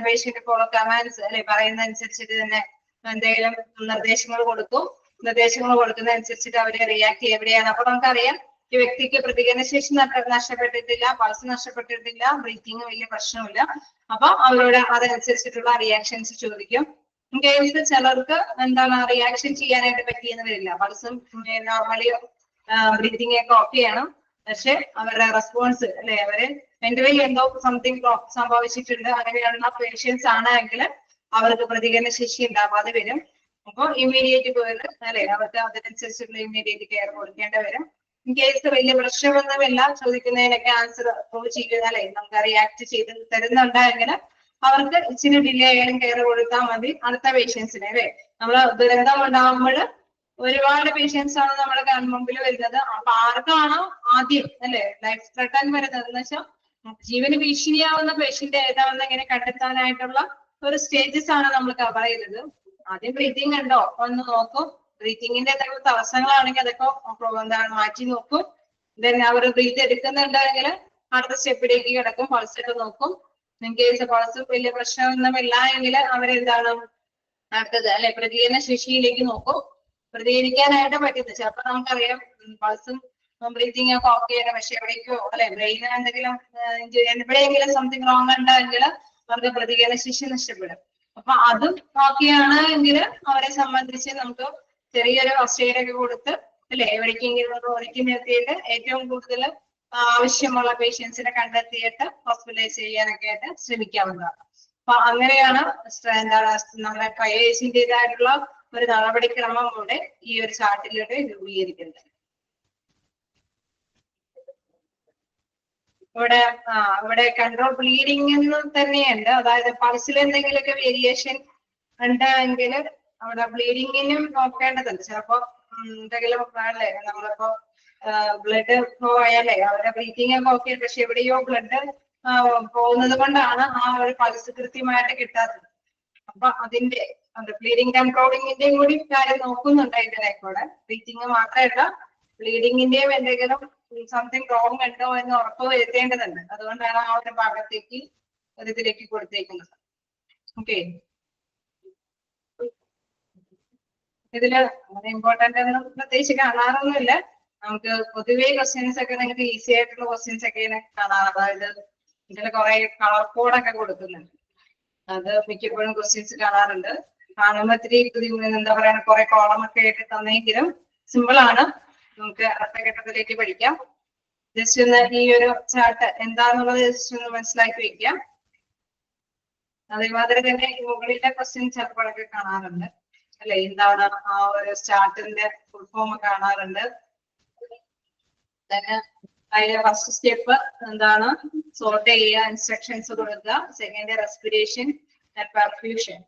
പേഷ്യന്റ് ഫോളോ കമാൻഡ്സ് അല്ലെ, പറയുന്ന അനുസരിച്ചിട്ട് തന്നെ എന്തെങ്കിലും നിർദ്ദേശങ്ങൾ കൊടുക്കും. നിർദ്ദേശങ്ങൾ കൊടുക്കുന്ന അനുസരിച്ചിട്ട് അവരെ റിയാക്ട് ചെയ്യും. എവിടെയാണ് അപ്പൊ നമുക്കറിയാം ഈ വ്യക്തിക്ക് പ്രതികരണ ശേഷി നഷ്ടപ്പെട്ടിട്ടില്ല, പൾസ് നഷ്ടപ്പെട്ടിട്ടില്ല, ബ്രീത്തിങ് വലിയ പ്രശ്നമില്ല. അപ്പൊ അവരോട് അതനുസരിച്ചിട്ടുള്ള റിയാക്ഷൻസ് ചോദിക്കും. ഇൻ കേസ് ചിലർക്ക് എന്താണ് റിയാക്ഷൻ ചെയ്യാനായിട്ട് പറ്റിയെന്ന് വരില്ല, പൾസും നോർമലി ബ്രീത്തിങ് ഒക്കെ ഓക്കെയാണ്, പക്ഷെ അവരുടെ റെസ്പോൺസ് അല്ലെ അവര് മെന്റലി എന്തോ സംതിങ് സംഭവിച്ചിട്ടുണ്ട്, അങ്ങനെയുള്ള പേഷ്യൻസ് ആണെങ്കിൽ അവർക്ക് പ്രതികരണ ശേഷി ഉണ്ടാവാതെ വരും. അപ്പൊ ഇമ്മീഡിയറ്റ് പോയിട്ട് അല്ലെ അവർക്ക് അതിനനുസരിച്ചുള്ള ഇമ്മീഡിയറ്റ് കെയർ കൊടുക്കേണ്ടി വരും. ഇൻ കേസ് വലിയ പ്രശ്നമൊന്നുമില്ല, ചോദിക്കുന്നതിനൊക്കെ ആൻസർ പ്രൂവ് ചെയ്യുന്ന അല്ലെ നമുക്ക് റിയാക്ട് ചെയ്ത് തരുന്നുണ്ടെങ്കിൽ അവർക്ക് ഇച്ചിരി ഡിലേ ആയാലും കെയർ കൊടുത്താൽ മതി. അടുത്ത പേഷ്യൻസിനെ അല്ലെ നമ്മൾ ദുരന്തം ഉണ്ടാകുമ്പോൾ ഒരുപാട് പേഷ്യൻസ് ആണ് നമ്മുടെ മുമ്പിൽ വരുന്നത്. അപ്പൊ ആർക്കാണോ ആദ്യം അല്ലെ ലൈഫ് ത്രെട്ടൻ വരുന്നത് എന്ന് വെച്ചാൽ ജീവന് ഭീഷണിയാവുന്ന പേഷ്യന്റ് ഏതാണെന്ന് ഇങ്ങനെ കണ്ടെത്താനായിട്ടുള്ള ഒരു സ്റ്റേജസ് ആണ് നമ്മൾ കവർ ചെയ്തത്. ആദ്യം ബ്രീത്തിങ് ഉണ്ടോ ഒന്ന് നോക്കും. ബ്രീത്തിങ്ങിന്റെ എന്തെങ്കിലും തടസ്സങ്ങളാണെങ്കിൽ അതൊക്കെ എന്താണ് മാറ്റി നോക്കും. ദെൻ അവർ ബ്രീത്ത് എടുക്കുന്നുണ്ടെങ്കിൽ അടുത്ത സ്റ്റെപ്പിലേക്ക് കിടക്കും. പൾസ് ഒക്കെ നോക്കും. ഇൻ കേസ് പൾസ് വലിയ പ്രശ്നമൊന്നുമില്ല എങ്കിൽ അവരെന്താണ് അടുത്തത് അല്ലെ പ്രതികരണ ശേഷിയിലേക്ക് നോക്കും. പ്രതികരിക്കാനായിട്ട് പറ്റുന്നത് ചിലപ്പോ നമുക്കറിയാം പൾസും ബ്രീത്തിങ് ഒക്കെ ഓക്കെയാണ്, പക്ഷെ എവിടേക്കോ അല്ലെ ബ്രെയിനിന് എന്തെങ്കിലും എവിടെയെങ്കിലും സംതിങ് റോങ് ഉണ്ടെങ്കിൽ അവർക്ക് പ്രതികരണ ശേഷി നഷ്ടപ്പെടും. അപ്പൊ അതും ഓക്കെയാണ് എങ്കിൽ അവരെ സംബന്ധിച്ച് നമുക്ക് ചെറിയൊരു ഫസ്റ്റ് എയ്ഡ് ഒക്കെ കൊടുത്ത് അല്ലെ എവിടേക്കെങ്കിലും ഒതുക്കി നിർത്തിയിട്ട് ഏറ്റവും കൂടുതൽ ആവശ്യമുള്ള പേഷ്യൻസിനെ കണ്ടെത്തിയിട്ട് ഹോസ്പിറ്റലൈസ് ചെയ്യാനൊക്കെ ആയിട്ട് ശ്രമിക്കാവുന്നതാണ്. അപ്പൊ അങ്ങനെയാണ് എന്താണ് നമ്മുടെ കൈസിൻ്റെതായിട്ടുള്ള ഒരു നടപടിക്രമം കൂടെ ഈ ഒരു ചാർട്ടിലൂടെ രൂപീകരിക്കുന്നത്. ഇവിടെ കൺട്രോൾ ബ്ലീഡിംഗ് തന്നെയുണ്ട്. അതായത് പൾസിൽ എന്തെങ്കിലുമൊക്കെ വേരിയേഷൻ ഉണ്ടെങ്കിൽ അവിടെ ബ്ലീഡിങ്ങിനും നോക്കേണ്ടതുണ്ട്. ചിലപ്പോ എന്തെങ്കിലും അല്ലേ നമ്മളിപ്പോ ബ്ലഡ് ഫ്ലോ ആയാലേ അവരുടെ ബ്രീത്തിങ് ഒക്കെ ഓക്കെ, പക്ഷെ എവിടെയോ ബ്ലഡ് പോകുന്നത് കൊണ്ടാണ് ആ ഒരു പൾസ് കൃത്യമായിട്ട് കിട്ടാത്തത്. അപ്പൊ അതിന്റെ ബ്ലീഡിങ് കൺട്രോളിങ്ങിന്റെയും കൂടി കാര്യം നോക്കുന്നുണ്ട് ഇതിന്റെ റെക്കോർഡ്. ബ്രീത്തിങ് മാത്രമല്ല ബ്ലീഡിങ്ങിന്റെയും എന്തെങ്കിലും സംതിങ് റോങ് ഉണ്ടോ എന്ന് ഉറപ്പ് വരുത്തേണ്ടതുണ്ട്. അതുകൊണ്ടാണ് ആ ഒരു ഭാഗത്തേക്ക് ഒരു ഇതിലേക്ക് കൊടുത്തേക്കുന്നത്. ഓക്കെ, ഇതില് ഇമ്പോർട്ടന്റ് ഒന്നും പ്രത്യേകിച്ച് കാണാറൊന്നുമില്ല. നമുക്ക് പൊതുവേ ക്വസ്റ്റ്യൻസ് ഒക്കെ നിങ്ങൾക്ക് ഈസി ആയിട്ടുള്ള ക്വസ്റ്റ്യൻസ് ഒക്കെയാണ് കാണാറ്. അതായത് ഇതിൽ കുറെ കളർ കോഡൊക്കെ കൊടുക്കുന്നുണ്ട്. അത് മിക്കപ്പോഴും ക്വസ്റ്റ്യൻസ് കാണാറുണ്ട്. കാണുമ്പോ ഇത്തിരി എന്താ പറയാ കുറെ കോളം ഒക്കെ ആയിട്ട് തന്നെങ്കിലും സിമ്പിൾ ആണ്, നമുക്ക് അടുത്ത ഘട്ടത്തിലേക്ക് പഠിക്കാം. ജസ്റ്റ് ഒന്ന് ഈ ഒരു ചാർട്ട് എന്താന്നുള്ളത് ജസ്റ്റ് ഒന്ന് മനസ്സിലാക്കി വെക്കാം. അതേമാതിരി തന്നെ മുകളിലെ ക്വസ്റ്റ്യൻ ചിലപ്പോഴൊക്കെ കാണാറുണ്ട് അല്ലെ, എന്താണ് ആ ഒരു സ്റ്റാർട്ടിന്റെ ഫുൾ ഫോം കാണാറുണ്ട്. അതിന്റെ ഫസ്റ്റ് സ്റ്റെപ്പ് എന്താണ്, സോർട്ട് ചെയ്യുക, ഇൻസ്ട്രക്ഷൻസ് കൊടുക്കുക. സെക്കൻഡ് റെസ്പിറേഷൻ, പെർഫ്യൂഷൻ,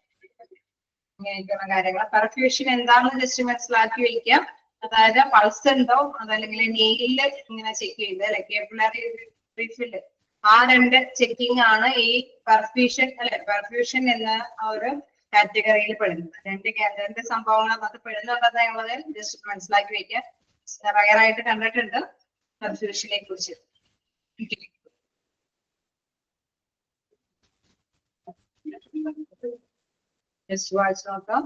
ഇങ്ങനെയൊക്കെയുള്ള കാര്യങ്ങൾ. പെർഫ്യൂഷൻ എന്താണെന്ന് ജസ്റ്റ് മനസ്സിലാക്കി വയ്ക്കാം. അതായത് പൾസ് ഉണ്ടോ അതല്ലെങ്കിൽ നെയിലില് ഇങ്ങനെ ചെക്ക് ചെയ്ത് അല്ലെ കേപ്പിലറി റീഫില്ല്, ആ രണ്ട് ചെക്കിംഗ് ആണ് ഈ പെർഫ്യൂഷൻ അല്ലെ പെർഫ്യൂഷൻ എന്ന ആ ഒരു കാറ്റഗറിയിൽ പെടുന്നത്. രണ്ട് സംഭവങ്ങൾ അത് പെടുന്നുണ്ടെന്ന് ഞങ്ങളത് ജസ്റ്റ് മനസ്സിലാക്കി വയ്ക്കുക. റയറായിട്ട് കണ്ടിട്ടുണ്ട് പെർഫ്യൂഷനെ കുറിച്ച്. ജസ്റ്റ് വായിച്ചു നോക്കാം.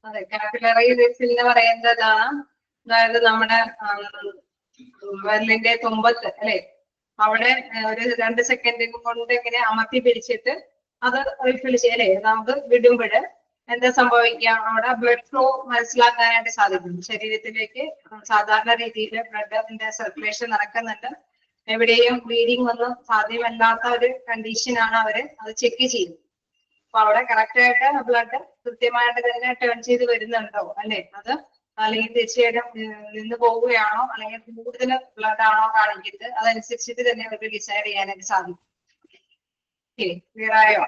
അതെ, കാപ്പിലറി റിഫിൽ എന്ന് പറയുന്നതാണ്. അതായത് നമ്മുടെ വിരലിന്റെ തുമ്പത്ത് അല്ലെ അവിടെ ഒരു 2 സെക്കൻഡ് കൊണ്ട് ഇങ്ങനെ അമർത്തി പിടിച്ചിട്ട് അത് റിഫിൽ ചെയ്യല്ലേ നമുക്ക് വിടുമ്പോൾ എന്താ സംഭവിക്കാം, അവിടെ ബ്ലഡ് ഫ്ലോ മനസ്സിലാക്കാനായിട്ട് സാധിക്കും. ശരീരത്തിലേക്ക് സാധാരണ രീതിയിൽ ബ്ലഡിന്റെ സർക്കുലേഷൻ നടക്കുന്നുണ്ട്. എവിടെയും ബ്ലീഡിങ് ഒന്നും സാധ്യമല്ലാത്ത ഒരു കണ്ടീഷനാണ് അവര് അത് ചെക്ക് ചെയ്യുന്നത്. അപ്പൊ അവിടെ കറക്റ്റ് ആയിട്ട് ബ്ലഡ് കൃത്യമായിട്ട് തന്നെ ടേൺ ചെയ്ത് വരുന്നുണ്ടോ അല്ലെ, അത് അല്ലെങ്കിൽ തീർച്ചയായിട്ടും നിന്ന് പോവുകയാണോ അല്ലെങ്കിൽ കൂടുതൽ ബ്ലഡ് ആണോ കാണിക്കുന്നത്, അതനുസരിച്ചിട്ട് തന്നെ അവർക്ക് ഡിസൈഡ് ചെയ്യാനായിട്ട് സാധിക്കും. ക്ലിയർ ആയോ?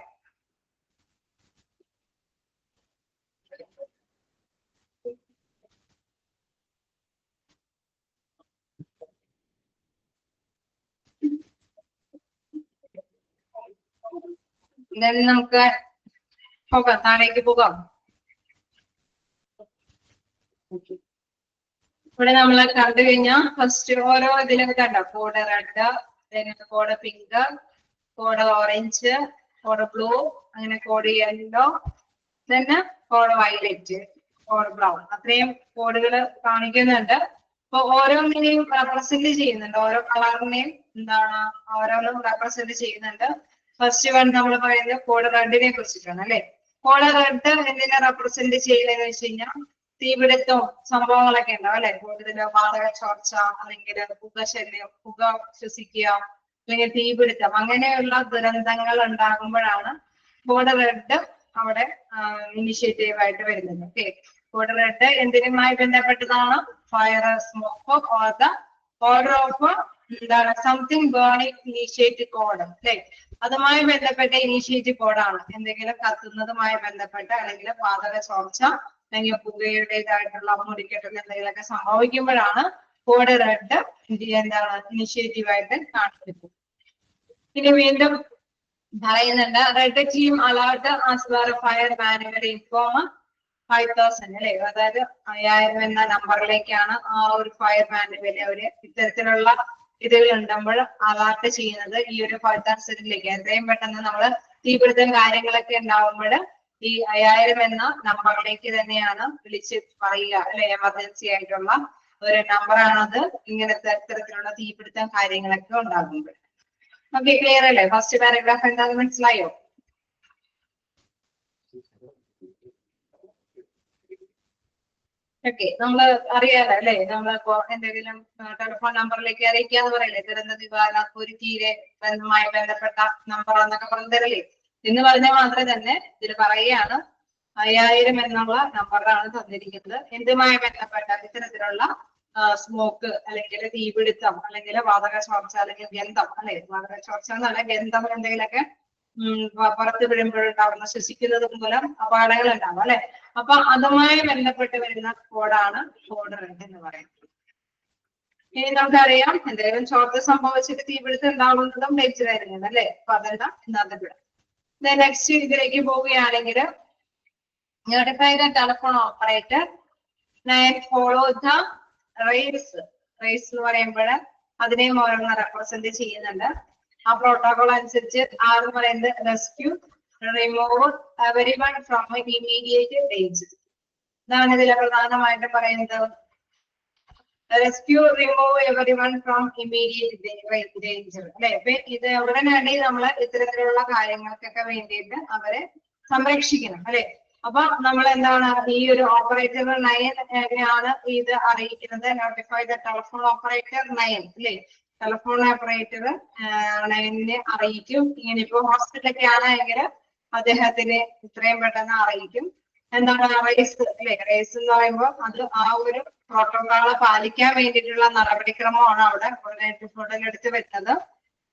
എന്തായാലും നമുക്ക് പോകാം, താഴേക്ക് പോകാം. ഇവിടെ നമ്മൾ കണ്ടു കഴിഞ്ഞാൽ ഫസ്റ്റ് ഓരോ ഇതിലൊക്കെ കണ്ടോ, code red, code pink, code orange, code blue, അങ്ങനെ കോഡ് യെല്ലോ, തന്നെ കോഡ് വയലറ്റ്, കോഡ് ബ്രൗൺ, അത്രയും കോഡുകൾ കാണിക്കുന്നുണ്ട്. അപ്പൊ ഓരോന്നിനെയും റെപ്രസെന്റ് ചെയ്യുന്നുണ്ട്, ഓരോ കളറിനെയും എന്താണ് ഓരോന്നും റെപ്രസെന്റ് ചെയ്യുന്നുണ്ട്. ഫസ്റ്റ് വൺ നമ്മൾ പറയുന്നത് കോഡ് റെഡിനെ കുറിച്ചിട്ടാണ് അല്ലെ. കോഡ് റെഡ് എന്തിനെ റെപ്രസെന്റ് ചെയ്യുന്നതെന്ന് വെച്ച് കഴിഞ്ഞാൽ തീപിടുത്തവും സംഭവങ്ങളൊക്കെ ഉണ്ടാവും അല്ലെ. കൂടുതൽ വാതക ചോർച്ച അല്ലെങ്കിൽ പുകശല്യം, പുക ശ്വസിക്കുക, അല്ലെങ്കിൽ തീപിടുത്തം, അങ്ങനെയുള്ള ദുരന്തങ്ങൾ ഉണ്ടാകുമ്പോഴാണ് കോഡ് റെഡ് അവിടെ ഇനിഷ്യേറ്റീവ് ആയിട്ട് വരുന്നത്. ഓക്കെ, കോഡ് റെഡ് എന്തിനുമായി ബന്ധപ്പെട്ടതാണ്? Fire, smoke or the order of എന്താണ് സംതിങ് ബേണിംഗ് ഇനീഷ്യേറ്റീവ് കോഡ് അല്ലെ. അതുമായി ബന്ധപ്പെട്ട ഇനീഷ്യേറ്റീവ് കോഡാണ്. എന്തെങ്കിലും കത്തുന്നതുമായി ബന്ധപ്പെട്ട അല്ലെങ്കിൽ വാതക ചോർച്ച അല്ലെങ്കിൽ പുകയുടേതായിട്ടുള്ള മുടിക്കെട്ടുന്ന എന്തെങ്കിലുമൊക്കെ സംഭവിക്കുമ്പോഴാണ് കോഡ് റെഡ് എന്താണ് ഇനിഷ്യേറ്റീവ് ആയിട്ട് കാണിക്കുന്നത്. ഇനി വീണ്ടും പറയുന്നുണ്ട്, red team alert as where fire manual inform 5000 അല്ലെ. അതായത് 5000 എന്ന നമ്പറിലേക്കാണ് ആ ഒരു ഫയർ മാനുവൽ അവര് ഇത്തരത്തിലുള്ള ഇതുകൾ ഉണ്ടാകുമ്പോൾ അലേർട്ട് ചെയ്യുന്നത് ഈ ഒരു 5000ലേക്ക്. എത്രയും പെട്ടെന്ന് നമ്മള് തീപിടുത്തം കാര്യങ്ങളൊക്കെ ഉണ്ടാവുമ്പോൾ ഈ 5000 എന്ന നമ്പറിലേക്ക് തന്നെയാണ് വിളിച്ച് പറയുക അല്ലെ. എമർജൻസി ആയിട്ടുള്ള ഒരു നമ്പറാണത് ഇങ്ങനത്തെ ഇത്തരത്തിലുള്ള തീപിടുത്തം കാര്യങ്ങളൊക്കെ ഉണ്ടാകുമ്പോൾ. ഓക്കെ, ക്ലിയർ അല്ലേ? ഫസ്റ്റ് പാരഗ്രാഫ് എന്താണെന്ന് മനസ്സിലായോ? ഓക്കെ, നമ്മള് അറിയാലോ അല്ലെ, നമ്മളിപ്പോ എന്തെങ്കിലും ടെലിഫോൺ നമ്പറിലേക്ക് അറിയിക്കാന്ന് പറയില്ലേ, ദുരന്ത നിവാരണ കുരുക്കീരെ ബന്ധവുമായി ബന്ധപ്പെട്ട നമ്പർ എന്നൊക്കെ പറഞ്ഞതരല്ലേ. എന്ന് പറഞ്ഞാൽ മാത്രമേ തന്നെ ഇതിൽ പറയുകയാണ് 5000 എന്നുള്ള നമ്പറാണ് തന്നിരിക്കുന്നത്. എന്തുമായി ബന്ധപ്പെട്ട ഇത്തരത്തിലുള്ള സ്മോക്ക് അല്ലെങ്കിൽ തീപിടുത്തം അല്ലെങ്കിൽ വാതക ചോർച്ച അല്ലെങ്കിൽ ഗന്ധം അല്ലെ. വാതക ചോർച്ച എന്നല്ല, ഗന്ധം എന്തെങ്കിലുമൊക്കെ പുറത്ത് വീഴുമ്പോഴുണ്ടാവുന്ന ശ്വസിക്കുന്നത് മൂലം അപകടങ്ങൾ ഉണ്ടാവും അല്ലെ. അപ്പൊ അതുമായി ബന്ധപ്പെട്ട് വരുന്ന കോഡാണ് കോഡ് റെഡ് എന്ന് പറയുന്നത്. ഇനി നമുക്കറിയാം എന്തെങ്കിലും ചോർച്ച സംഭവിച്ചിട്ട് തീപിടുത്തം ഉണ്ടാവുന്നതും ഡേഞ്ചർ ആയിരുന്നു അല്ലെ. അപ്പൊ അതെല്ലാം ഇന്നത്തെ വിടാം. നെക്സ്റ്റ് ഇതിലേക്ക് പോവുകയാണെങ്കിൽ notify the telephone operator follow the race. Race എന്ന് പറയുമ്പോൾ അതിനെയും ഓരോന്ന് റെപ്രസെന്റ് ചെയ്യുന്നുണ്ട്. ആ പ്രോട്ടോകോൾ അനുസരിച്ച് ആറ് പറയുന്നത് rescue, remove everyone from immediate danger. ഇതാണ് ഇതിൽ പ്രധാനമായിട്ട് പറയുന്നത്. Rescue, remove everyone from immediate danger അല്ലെ. അപ്പൊ ഇത് ഉടനടി നമ്മൾ ഇത്തരത്തിലുള്ള കാര്യങ്ങൾക്കൊക്കെ വേണ്ടിയിട്ട് അവരെ സംരക്ഷിക്കണം അല്ലെ. അപ്പൊ നമ്മൾ എന്താണ് ഈ ഒരു ഓപ്പറേറ്റർ 9 ആണ് ഇത് അറിയിക്കുന്നത്. നോട്ടിഫൈ ദ ടെലിഫോൺ ഓപ്പറേറ്റർ 9 അല്ലെ. ടെലിഫോൺ ഓപ്പറേറ്റർ 9നെ അറിയിക്കും. ഇങ്ങനെ ഇപ്പൊ ഹോസ്പിറ്റലൊക്കെ ആണെങ്കിൽ അദ്ദേഹത്തിന് ഇത്രയും പെട്ടെന്ന് അറിയിക്കും. എന്താണ് റേസ് അല്ലെ. റേസ് എന്ന് പറയുമ്പോൾ അത് ആ ഒരു പ്രോട്ടോകോള് പാലിക്കാൻ വേണ്ടിയിട്ടുള്ള നടപടിക്രമമാണ് അവിടെ ഉടലെടുത്ത് വരുന്നത്.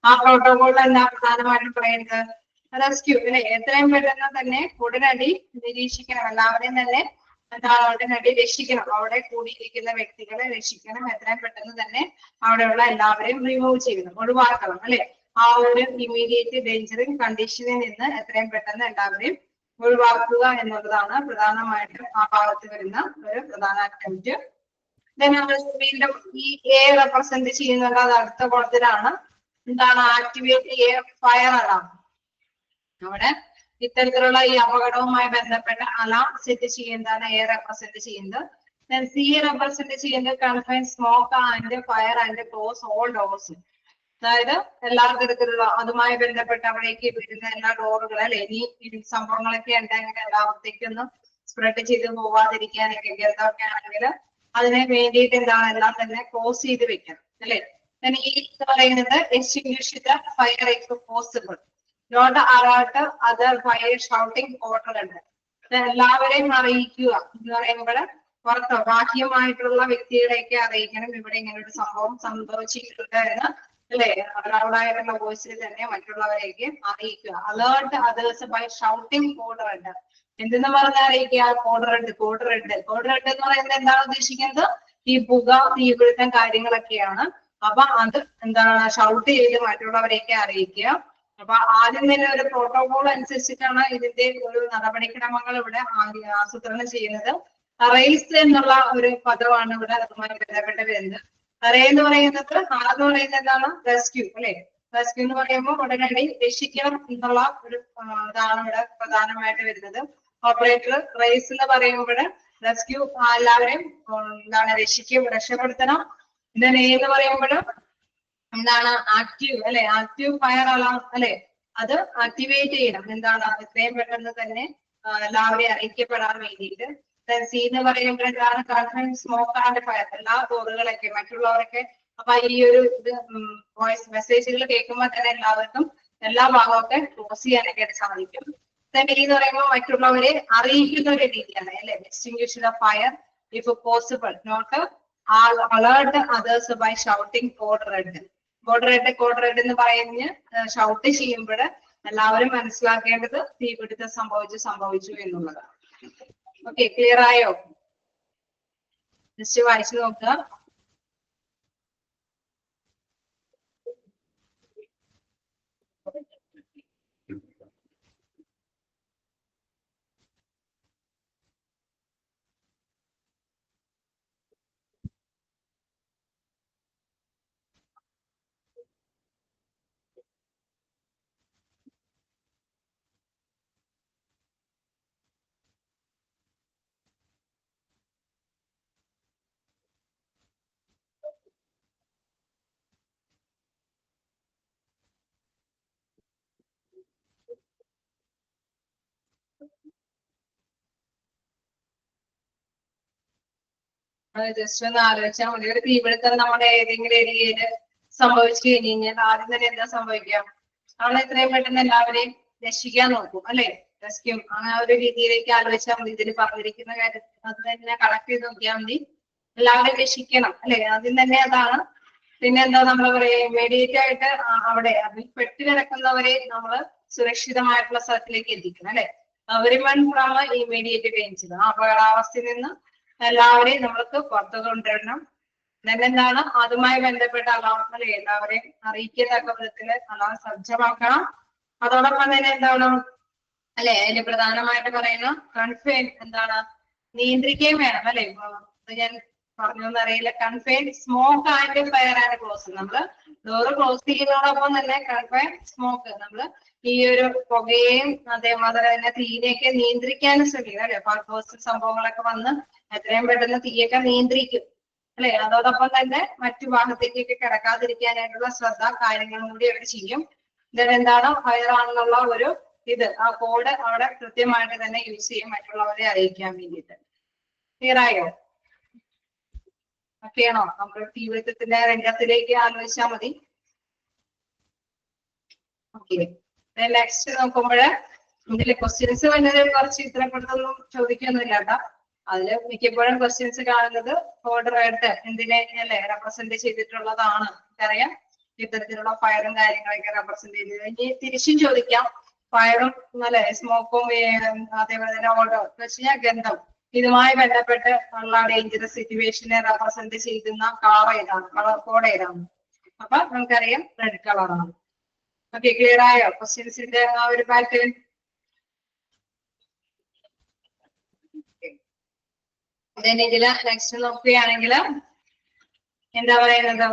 ആ പ്രോട്ടോകോളിൽ എന്താ പ്രധാനമായിട്ടും പറയുന്നത്? റെസ്ക്യൂ അല്ലെ. എത്രയും പെട്ടെന്ന് തന്നെ ഉടനടി നിരീക്ഷിക്കണം, എല്ലാവരെയും തന്നെ എന്താണ് ഉടനടി രക്ഷിക്കണം. അവിടെ കൂടിയിരിക്കുന്ന വ്യക്തികളെ രക്ഷിക്കണം. എത്രയും പെട്ടെന്ന് തന്നെ അവിടെയുള്ള എല്ലാവരെയും റിമൂവ് ചെയ്യണം, ഒഴിവാക്കണം അല്ലെ. ആ ഒരു ഇമ്മീഡിയറ്റ് ഡേഞ്ചറിങ് കണ്ടീഷനിൽ നിന്ന് എത്രയും പെട്ടെന്ന് എല്ലാവരെയും ഒഴിവാക്കുക എന്നുള്ളതാണ് പ്രധാനമായിട്ടും ആ ഭാഗത്ത് വരുന്ന ഒരു പ്രധാന അറ്റംപ്റ്റ്. വീണ്ടും ഈ എ റെപ്രസെന്റ് ചെയ്യുന്നത് അത് അടുത്ത കോളത്തിലാണ്. എന്താണ്? Activate A fire alarm. അവിടെ ഇത്തരത്തിലുള്ള ഈ അപകടവുമായി ബന്ധപ്പെട്ട അലാം സെറ്റ് ചെയ്യുന്നതാണ് എ റെപ്രസെന്റ് ചെയ്യുന്നത്. സി റെപ്രസെന്റ് ചെയ്യുന്നത് confine smoke and fire and close all doors. അതായത് എല്ലാ തരത്തിലുള്ള അതുമായി ബന്ധപ്പെട്ട് അവിടേക്ക് വരുന്ന എല്ലാ ഡോറുകൾ അല്ലെ. ഇനി സംഭവങ്ങളൊക്കെ ഉണ്ടെങ്കിൽ എല്ലാവർത്തേക്കൊന്നും സ്പ്രെഡ് ചെയ്ത് പോവാതിരിക്കാനൊക്കെ ഗന്ധമൊക്കെ ആണെങ്കിൽ അതിനെ വേണ്ടിയിട്ട് എന്താണ് എല്ലാം തന്നെ ക്ലോസ് ചെയ്ത് വെക്കണം അല്ലെ. ഈ പറയുന്നത് extinguish the fire if possible, not alert other fire shouting order ഉണ്ട്. എല്ലാവരെയും അറിയിക്കുക എന്ന് പറയുമ്പോൾ പുറത്തോ ബാഹ്യമായിട്ടുള്ള വ്യക്തികളെയൊക്കെ അറിയിക്കണം ഇവിടെ ഇങ്ങനെ ഒരു സംഭവം സംഭവിച്ചിട്ടുണ്ട് എന്ന് അല്ലെ. ലൗഡായിട്ടുള്ള വോയിസിൽ തന്നെ മറ്റുള്ളവരെയൊക്കെ അറിയിക്കുക. Alert others by shouting code red. എന്തെന്ന് പറഞ്ഞാൽ അറിയിക്കുക? Code red. Code red code red എന്ന് പറയുന്നത് എന്താണ് ഉദ്ദേശിക്കുന്നത്? ഈ പുക, തീപിടുത്തം കാര്യങ്ങളൊക്കെയാണ്. അപ്പൊ അത് എന്താണ് ഷൗട്ട് ചെയ്ത് മറ്റുള്ളവരെയൊക്കെ അറിയിക്കുക. അപ്പൊ ആദ്യം തന്നെ ഒരു പ്രോട്ടോകോൾ അനുസരിച്ചിട്ടാണ് ഇതിന്റെ ഒരു നടപടിക്രമങ്ങൾ ഇവിടെ ആസൂത്രണം ചെയ്യുന്നത്. റേസ് എന്നുള്ള ഒരു പദമാണ് ഇവിടെ അതുമായി ബന്ധപ്പെട്ട് വരുന്നത്. റേ എന്ന് പറയുന്നത് ആദ്യം പറയുന്നത് എന്താണ്? റെസ്ക്യൂ അല്ലെ. റെസ്ക്യൂ എന്ന് പറയുമ്പോൾ ഉടനടി രക്ഷിക്കണം എന്നുള്ള ഒരു ഇതാണ് ഇവിടെ പ്രധാനമായിട്ട് വരുന്നത്. ഓപ്പറേറ്റർ റേസ് എന്ന് പറയുമ്പോൾ റെസ്ക്യൂ എല്ലാവരെയും എന്താണ് രക്ഷപ്പെടുത്തണം. പിന്നെ എ എന്ന് പറയുമ്പോൾ എന്താണ്? ആക്റ്റീവ് അല്ലെ. ആക്റ്റീവ് ഫയർ അലാം അല്ലെ. അത് ആക്ടിവേറ്റ് ചെയ്യണം. എന്താണ്? എത്രയും പെട്ടെന്ന് തന്നെ എല്ലാവരെയും അറിയിക്കപ്പെടാൻ വേണ്ടിയിട്ട്. സി എന്ന് പറയുമ്പോഴാണ് കൺഫൈൻഡ് സ്മോക്ക് ആൻഡ് ഫയർ, എല്ലാ ഡോറുകളൊക്കെ മറ്റുള്ളവരൊക്കെ അപ്പൊ ഈ ഒരു ഇത് വോയിസ് മെസ്സേജുകൾ കേൾക്കുമ്പോൾ തന്നെ എല്ലാവർക്കും എല്ലാ ഭാഗമൊക്കെ ക്ലോസ് ചെയ്യാനൊക്കെ സാധിക്കും. ഡി എന്ന് പറയുമ്പോൾ മറ്റുള്ളവരെ അറിയിക്കുന്ന ഒരു രീതിയാണ് അല്ലെ. Extinction of fire if possible not alert others by shouting code red. Code red എന്ന് പറഞ്ഞ് ഷൗട്ട് ചെയ്യുമ്പോൾ എല്ലാവരും മനസ്സിലാക്കേണ്ടത് തീപിടുത്തം സംഭവിച്ചു എന്നുള്ളതാണ്. ഓക്കെ, ക്ലിയർ ആയോ? ജസ്റ്റ് വായിച്ചു നോക്കുക. ജസ്റ്റ് ഒന്ന് ആലോചിച്ചാൽ മതി. ഒരു തീപിടുത്തം നമ്മുടെ ഏതെങ്കിലും ഏരിയയില് സംഭവിച്ചു കഴിഞ്ഞാൽ ആദ്യം തന്നെ എന്താ സംഭവിക്കുക? അവിടെ എത്രയും പെട്ടെന്ന് എല്ലാവരെയും രക്ഷിക്കാൻ നോക്കും അല്ലെ. റെസ്ക്യൂ ആ ഒരു രീതിയിലേക്ക് ആലോചിച്ചാൽ മതി. ഇതിൽ പറഞ്ഞിരിക്കുന്ന കാര്യം അത് തന്നെ കണക്ട് ചെയ്ത് നോക്കിയാൽ മതി. എല്ലാവരെയും രക്ഷിക്കണം അല്ലെ, ആദ്യം തന്നെ അതാണ്. പിന്നെ എന്താ നമ്മൾ പറയാ, ഇമ്മീഡിയറ്റ് ആയിട്ട് അവിടെ അതിൽ പെട്ടു കിടക്കുന്നവരെ നമ്മൾ സുരക്ഷിതമായിട്ടുള്ള സ്ഥലത്തിലേക്ക് എത്തിക്കണം അല്ലെ. എവരിവൺ ഫ്രം ഇമ്മീഡിയറ്റ് ഡേഞ്ചർ, ആ അപകടാവസ്ഥയിൽ നിന്ന് എല്ലാവരെയും നമ്മൾക്ക് പുറത്തു കൊണ്ടുവരണം. എന്താണ് അതുമായി ബന്ധപ്പെട്ട അലാം അല്ലെ, എല്ലാവരെയും അറിയിക്കത്തക്ക വിധത്തില് അലാം സജ്ജമാക്കണം. അതോടൊപ്പം തന്നെ എന്താണ് അല്ലെ, അതിന് പ്രധാനമായിട്ട് പറയുന്ന കൺഫൈൻ എന്താണ് നിയന്ത്രിക്കുകയും വേണം അല്ലെ. ഞാൻ പറഞ്ഞൊന്നും അറിയില്ല. Confine smoke and fire and close, നമ്മള് ഡോറ് ക്ലോസ് ചെയ്യുന്നതോടൊപ്പം തന്നെ കൺഫൈൻ സ്മോക്ക്, നമ്മള് ഈ ഒരു പുകയെയും അതേമാതിരി തന്നെ തീനെയൊക്കെ നിയന്ത്രിക്കാനും ശ്രമിക്കും അല്ലെ. ഫയർ സംഭവങ്ങളൊക്കെ വന്ന് എത്രയും പെട്ടെന്ന് തീയൊക്കെ നിയന്ത്രിക്കും അല്ലെ. അതോടൊപ്പം തന്നെ മറ്റു ഭാഗത്തേക്കൊക്കെ കിടക്കാതിരിക്കാനായിട്ടുള്ള ശ്രദ്ധ കാര്യങ്ങളും കൂടി അവർ ചെയ്യും. എന്താണ് ഫയർ ആണെന്നുള്ള ഒരു ഇത് ആ കോഡ് അവിടെ കൃത്യമായിട്ട് തന്നെ യൂസ് ചെയ്യും മറ്റുള്ളവരെ അറിയിക്കാൻ വേണ്ടിയിട്ട്. ക്ലിയർ ആയോ? ഒക്കെയാണോ? നമ്മുടെ തീപിടുത്തത്തിന്റെ രംഗത്തിലേക്ക് ആലോചിച്ചാൽ മതി. ഓക്കെ, നെക്സ്റ്റ് നോക്കുമ്പോഴ് ഇതില് ക്വസ്റ്റ്യൻസ് വന്നത് കുറച്ച് ഇത്രപ്പെടുത്തൊന്നും ചോദിക്കൊന്നുമില്ല കേട്ടോ. അതില് മിക്കപ്പോഴും ക്വസ്റ്റ്യൻസ് കാണുന്നത് കോഡ് റെഡ് എന്തിനെ അല്ലെ റെപ്രസെന്റ് ചെയ്തിട്ടുള്ളതാണ്. നമുക്കറിയാം ഇത്തരത്തിലുള്ള ഫയറും കാര്യങ്ങളൊക്കെ റെപ്രസെന്റ് ചെയ്ത് ഇനി തിരിച്ചും ചോദിക്കാം. ഫയറും അല്ലെ സ്മോക്കും അതേപോലെ തന്നെ ഓർഡർ വെച്ച് കഴിഞ്ഞാൽ ഗന്ധം, ഇതുമായി ബന്ധപ്പെട്ട് ഉള്ള ഡേഞ്ചറസ് സിറ്റുവേഷനെ റെപ്രസെന്റ് ചെയ്യുന്ന കളർ ഏതാണ്, കളർ കോഡ് ഏതാണ്? അപ്പൊ നമുക്കറിയാം റെഡ് കളറാണ്. ഓക്കെ, ക്ലിയർ ആയോ ക്വസ്റ്റ്യൻസിന്റെ ആ ഒരു പാറ്റേൺ? ഇതില് നെക്സ്റ്റ് നോക്കുകയാണെങ്കിൽ എന്താ പറയുന്നത്,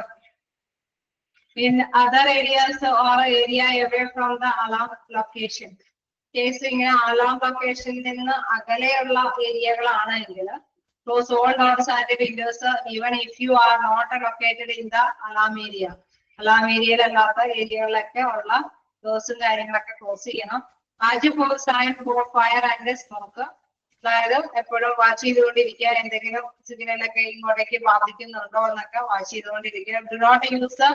in other areas or area away from the alarm location. Case ഇങ്ങനെ അലാം ലൊക്കേഷനിൽ നിന്ന് അകലെയുള്ള ഏരിയകളാണെങ്കിൽ close all doors and windows even if you are not located in the alarm area. Alarm ഏരിയയിലല്ലാത്ത ഏരിയകളിലൊക്കെ ഉള്ള ഡോർസും കാര്യങ്ങളൊക്കെ ക്ലോസ് ചെയ്യണം. ആദ്യം for sign for fire and smoke, അതായത് എപ്പോഴും വാച്ച് ചെയ്തുകൊണ്ടിരിക്കുക, എന്തെങ്കിലും സിഗ്നലൊക്കെ ഇങ്ങോട്ടേക്ക് ബാധിക്കുന്നുണ്ടോ എന്നൊക്കെ വാച്ച് ചെയ്തുകൊണ്ടിരിക്കുക. Do not use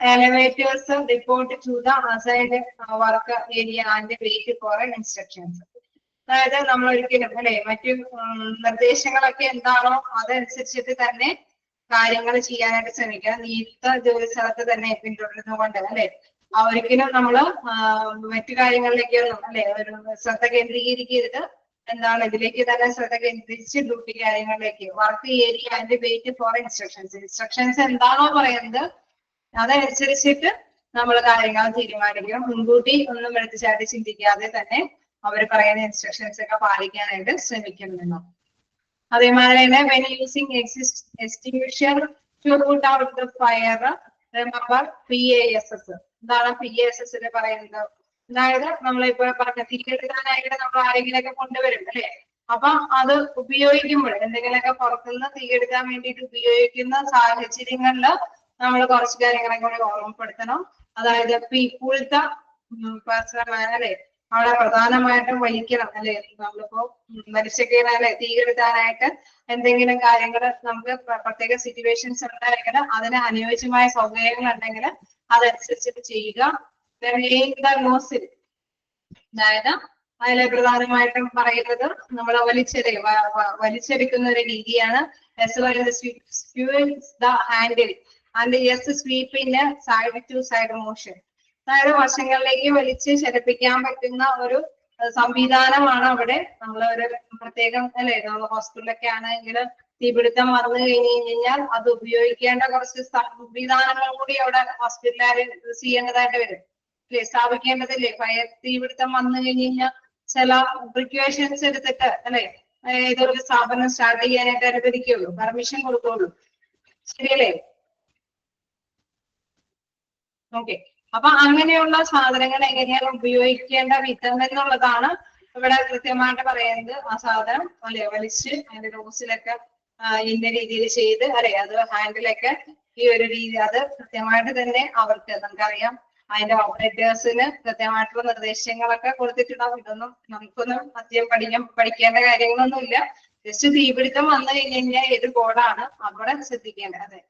elevators report to the assigned work area and wait for instructions. അതായത് നമ്മൾ ഒരിക്കലും അല്ലെ മറ്റു നിർദ്ദേശങ്ങളൊക്കെ എന്താണോ അതനുസരിച്ചിട്ട് തന്നെ കാര്യങ്ങൾ ചെയ്യാനായിട്ട് ശ്രമിക്കുക. നിയുക്ത ജോലി സ്ഥലത്ത് തന്നെ പിന്തുടരുന്നുകൊണ്ട് അല്ലെ ഒരിക്കലും നമ്മള് മറ്റു കാര്യങ്ങളിലേക്കൊന്നും അല്ലെ ഒരു ശ്രദ്ധ കേന്ദ്രീകരിക്കരുത്. എന്താണ് ഇതിലേക്ക് തന്നെ ശ്രദ്ധ കേന്ദ്രീകരിച്ച് ഡ്യൂട്ടി കാര്യങ്ങളിലേക്ക് work area and wait for instructions എന്താണോ പറയുന്നത് അതനുസരിച്ചിട്ട് നമ്മൾ കാര്യങ്ങൾ തീരുമാനിക്കണം. മുൻകൂട്ടി ഒന്നും എടുത്തുചാടി ചിന്തിക്കാതെ തന്നെ അവർ പറയുന്ന ഇൻസ്ട്രക്ഷൻസ് ഒക്കെ പാലിക്കാനായിട്ട് ശ്രമിക്കണം. അതേമാതിരി തന്നെ when using extinguisher to put out the fire, remember PASS. എന്താണ് PASS പറയുന്നത്? അതായത് നമ്മളിപ്പോ പറഞ്ഞ തീയെടുക്കാനായിട്ട് നമ്മൾ ആരെങ്കിലൊക്കെ കൊണ്ടുവരും അല്ലെ, അപ്പൊ അത് ഉപയോഗിക്കുമ്പോൾ എന്തെങ്കിലുമൊക്കെ പുറത്തുനിന്ന് തീയെടുക്കാൻ വേണ്ടിയിട്ട് ഉപയോഗിക്കുന്ന സാഹചര്യങ്ങളില് നമ്മൾ കുറച്ച് കാര്യങ്ങളെ കൂടെ ഓർമ്മപ്പെടുത്തണം. അതായത് ഇപ്പോഴത്തെ അല്ലെ അവിടെ പ്രധാനമായിട്ടും വലിക്കണം അല്ലെ. നമ്മളിപ്പോ വലിച്ചൊക്കെയാണല്ലേ തീ കെടുത്താനായിട്ട് എന്തെങ്കിലും കാര്യങ്ങൾ നമുക്ക് പ്രത്യേക സിറ്റുവേഷൻസ് ഉണ്ടെങ്കിൽ അതിന് അനുയോജ്യമായ സൗകര്യങ്ങൾ ഉണ്ടെങ്കിൽ അതനുസരിച്ചിട്ട് ചെയ്യുക. നോസിൽ, അതായത് അതിലെ പ്രധാനമായിട്ടും പറയുന്നത് നമ്മൾ വലിച്ചെടുക്കുന്ന ഒരു രീതിയാണ്. Handle and yes sweep in side to side motion, അതായത് വശങ്ങളിലേക്ക് വലിച്ച് ചലിപ്പിക്കാൻ പറ്റുന്ന ഒരു സംവിധാനമാണ് അവിടെ നമ്മൾ ഒരു പ്രത്യേകം അല്ലെ. നമ്മൾ ഹോസ്പിറ്റലൊക്കെ ആണെങ്കിൽ തീപിടുത്തം വന്നു കഴിഞ്ഞാൽ അത് ഉപയോഗിക്കേണ്ട കുറച്ച് സംവിധാനങ്ങൾ കൂടി അവിടെ ഹോസ്പിറ്റലുകാർ ചെയ്യേണ്ടതായിട്ട് വരും അല്ലെ, സ്ഥാപിക്കേണ്ടതില്ലേ. ഫയർ തീപിടുത്തം വന്നു കഴിഞ്ഞാൽ ചില പ്രിക്വേഷൻസ് എടുത്തിട്ട് അല്ലെ ഏതൊരു സ്ഥാപനം സ്റ്റാർട്ട് ചെയ്യാനായിട്ട് അനുവദിക്കുള്ളൂ, പെർമിഷൻ കൊടുക്കുള്ളൂ. ശരിയല്ലേ? ഓക്കെ. അപ്പൊ അങ്ങനെയുള്ള സാധനങ്ങൾ എങ്ങനെയാണ് ഉപയോഗിക്കേണ്ട വിധം എന്നുള്ളതാണ് ഇവിടെ കൃത്യമായിട്ട് പറയുന്നത്. ആ സാധനം അല്ലെ വലിച്ച് അതിന്റെ നോസിലൊക്കെ ഇന്ന രീതിയിൽ ചെയ്ത് അല്ലെ അത് ഹാൻഡിലൊക്കെ ഈ ഒരു രീതി അത് കൃത്യമായിട്ട് തന്നെ അവർക്ക് നമുക്കറിയാം അതിന്റെ ഓപ്പറേറ്റേഴ്സിന് കൃത്യമായിട്ടുള്ള നിർദ്ദേശങ്ങളൊക്കെ കൊടുത്തിട്ടുണ്ടാവും. ഇതൊന്നും നമുക്കൊന്നും അധികം പഠിക്കേണ്ട കാര്യങ്ങളൊന്നുമില്ല. ജസ്റ്റ് തീപിടുത്തം വന്നു കഴിഞ്ഞാൽ ഏത് കോഡാണ് അവിടെ ശ്രദ്ധിക്കേണ്ടത്. അതെ,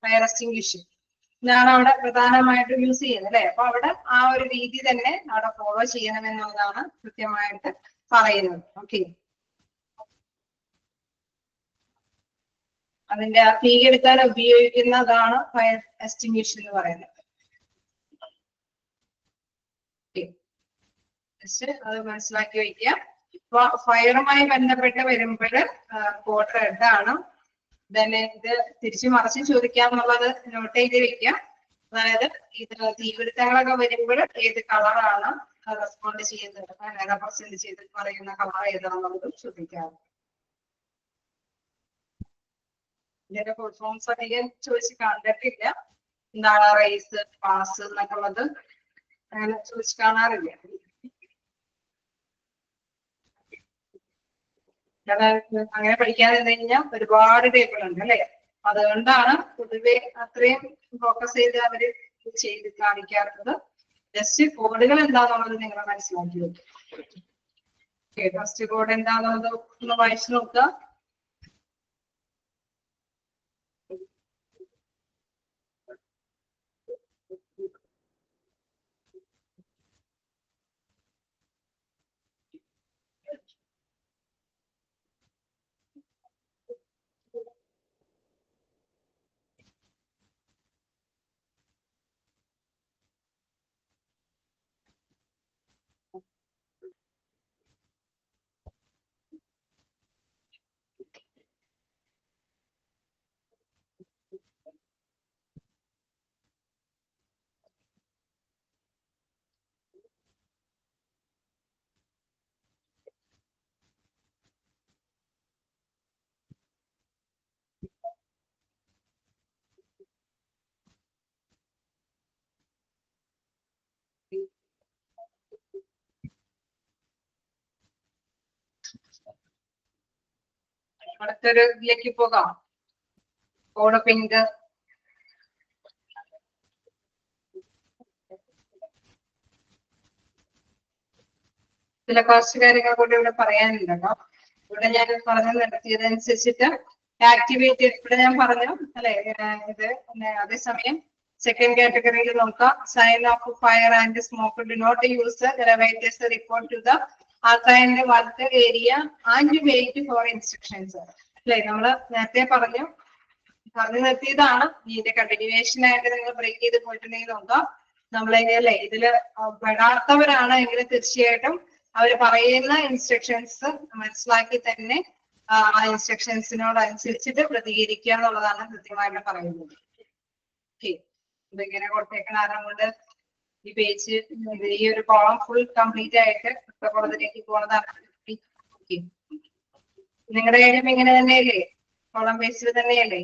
ഫയർ എക്സ്റ്റിംഗ്വിഷ് ഇതാണ് അവിടെ പ്രധാനമായിട്ടും യൂസ് ചെയ്യുന്നത് അല്ലെ. അപ്പൊ അവിടെ ആ ഒരു രീതി തന്നെ അവിടെ ഫോളോ ചെയ്യണമെന്നുള്ളതാണ് കൃത്യമായിട്ട് പറയുന്നത്. ഓക്കെ, അതിന്റെ ആ തീ കെടുത്താൻ ഉപയോഗിക്കുന്നതാണ് ഫയർ എക്സ്റ്റിംഗ്വിഷ് എന്ന് പറയുന്നത്. അത് മനസ്സിലാക്കി വയ്ക്കുക. ഫയറുമായി ബന്ധപ്പെട്ട് വരുമ്പോൾ കോഡ് റെഡ് ആണ്. തന്നെ ഇത് തിരിച്ചു മറിച്ച് ചോദിക്കാന്നുള്ളത് നോട്ട് ചെയ്ത് വെക്കുക. അതായത് ഇത് തീപിടുത്തങ്ങളൊക്കെ വരുമ്പോൾ ഏത് കളറാണ് റെസ്പോണ്ട് ചെയ്യുന്നത്, റെപ്രസെന്റ് ചെയ്ത് പറയുന്ന കളർ ഏതാണെന്നുള്ളതും ചോദിക്കാം. ഇതിന്റെ ഫുൾ ഫോംസ് അധികം ചോദിച്ച് കണ്ടിട്ടില്ല. എന്താണ് റേസ്, പാസ് എന്നൊക്കെ ഉള്ളത് അങ്ങനെ ചോദിച്ച് കാണാറില്ല. അങ്ങനെ പഠിക്കാതെ കഴിഞ്ഞാൽ ഒരുപാട് ടേബിൾ ഉണ്ട് അല്ലെ. അതുകൊണ്ടാണ് പൊതുവെ അത്രയും ഫോക്കസ് ചെയ്ത് അവര് ചെയ്ത് കാണിക്കാറുള്ളത്. ജസ്റ്റ് കോഡുകൾ എന്താണെന്നുള്ളത് നിങ്ങൾ മനസ്സിലാക്കി വെക്കും. ഫസ്റ്റ് കോഡ് എന്താണെന്നുള്ളത് ഒന്ന് വായിച്ചു നോക്കുക. അടുത്തൊരു ഇതിലേക്ക് പോകാം. Code pink. ചില കുറച്ച് കാര്യങ്ങൾ കൂടി ഇവിടെ പറയാനുണ്ട് കേട്ടോ. ഇവിടെ ഞാൻ പറഞ്ഞു നിർത്തിയതനുസരിച്ചിട്ട് ആക്ടിവേറ്റ് ഇവിടെ ഞാൻ പറഞ്ഞു അല്ലെ. ഇത് അതേസമയം സെക്കൻഡ് കാറ്റഗറിയിൽ നോക്കാം. Sign of fire and smoke do not use elevators report to the assigned work area and wait for instructions അല്ലെ. നമ്മള് നേരത്തെ പറഞ്ഞു നിർത്തിയതാണ്. ഇതിന്റെ കണ്ടിന്യൂവേഷൻ ആയിട്ട് നിങ്ങൾ ബ്രേക്ക് ചെയ്ത് പോയിട്ടുണ്ടെങ്കിൽ നോക്കാം. നമ്മളല്ലേ ഇതില് പെടാത്തവരാണ് എങ്കിൽ തീർച്ചയായിട്ടും അവർ പറയുന്ന ഇൻസ്ട്രക്ഷൻസ് മനസ്സിലാക്കി തന്നെ ആ ഇൻസ്ട്രക്ഷൻസിനോട് അനുസരിച്ചിട്ട് പ്രതികരിക്കുക എന്നുള്ളതാണ് കൃത്യമായിട്ട് പറയുന്നത്. ഓക്കെ, ഇതിങ്ങനെ കൊടുത്തേക്കണ കാരണം കൊണ്ട് ഈ പേജ് ഈ ഒരു കോളം ഫുൾ കംപ്ലീറ്റ് ആയിട്ട് കോളത്തിലേക്ക് പോകുന്നതാണ്. നിങ്ങളുടെ കാര്യം ഇങ്ങനെ തന്നെയല്ലേ? കോളം ബേസിൽ തന്നെയല്ലേ?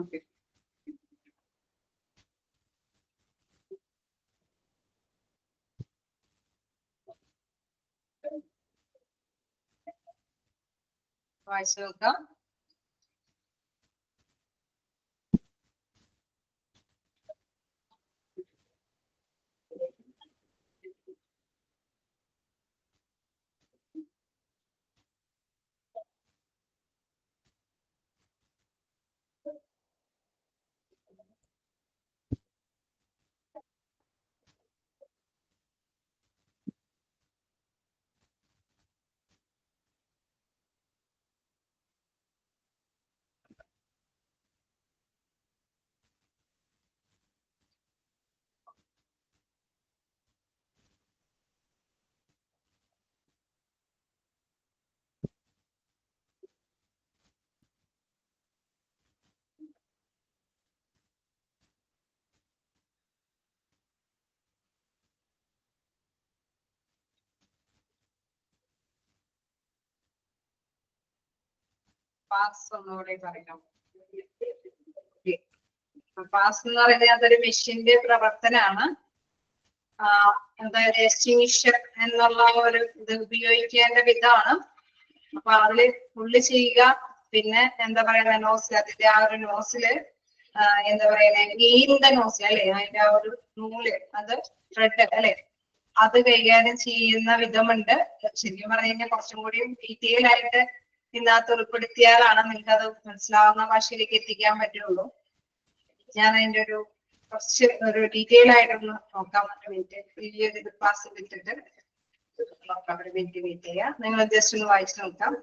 ഓക്കെ, വായിച്ചു നോക്കാം. പാസ് ഒന്നുകൂടെ പറയാം. പാസ് എന്ന് പറയുന്നത് അതൊരു മെഷീന്റെ പ്രവർത്തനമാണ്. അതായത് എസ്റ്റിമിഷൻ എന്നുള്ള ഒരു ഇത് ഉപയോഗിക്കേണ്ട വിധമാണ്. അപ്പൊ അതില് ഫുള്ള് ചെയ്യുക. പിന്നെ എന്താ പറയുക, നോസിൽ അതിന്റെ ആ ഒരു നോസില് എന്താ പറയുന്നത്, നീണ്ട നോസിൽ അല്ലെ, അതിന്റെ ആ ഒരു നൂല്, അത് ത്രെഡ് അല്ലെ, അത് കൈകാര്യം ചെയ്യുന്ന വിധമുണ്ട്. ശരിക്കും പറഞ്ഞു കഴിഞ്ഞാൽ കുറച്ചും കൂടി ഡീറ്റെയിൽ ആയിട്ട് ഇതിനകത്ത് ഉൾപ്പെടുത്തിയാലാണ് നിങ്ങൾക്ക് അത് മനസ്സിലാവുന്ന ഭാഷയിലേക്ക് എത്തിക്കാൻ പറ്റുള്ളൂ. ഞാൻ അതിന്റെ ഒരു കുറച്ച് ഒരു ഡീറ്റെയിൽ ആയിട്ടൊന്ന് നോക്കാം. ഒരു മിനിറ്റ് ഇത് ക്ലാസ് എടുത്തിട്ട് നോക്കാം. ഒരു മിനിറ്റ് വെയിറ്റ് ചെയ്യാം. നിങ്ങൾ ജസ്റ്റ് ഒന്ന് വായിച്ചു നോക്കാം.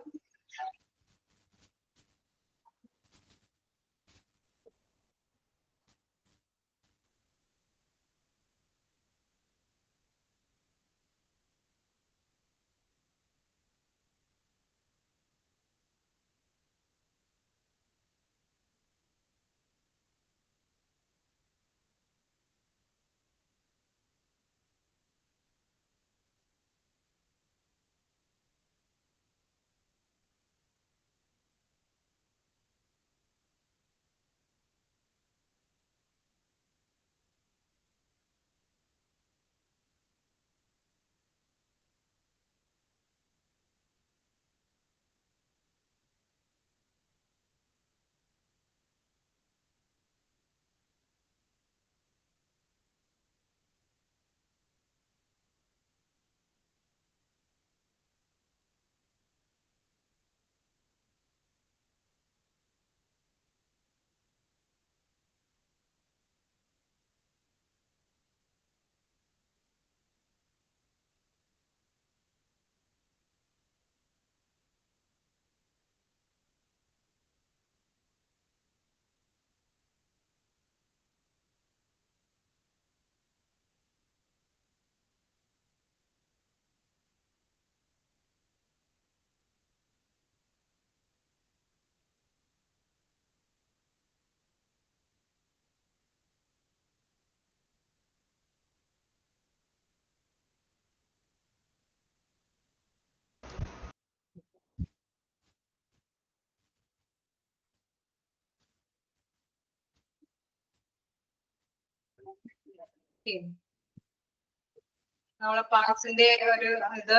നമ്മളെ ക്ലാസിന്റെ ഒരു ഇത്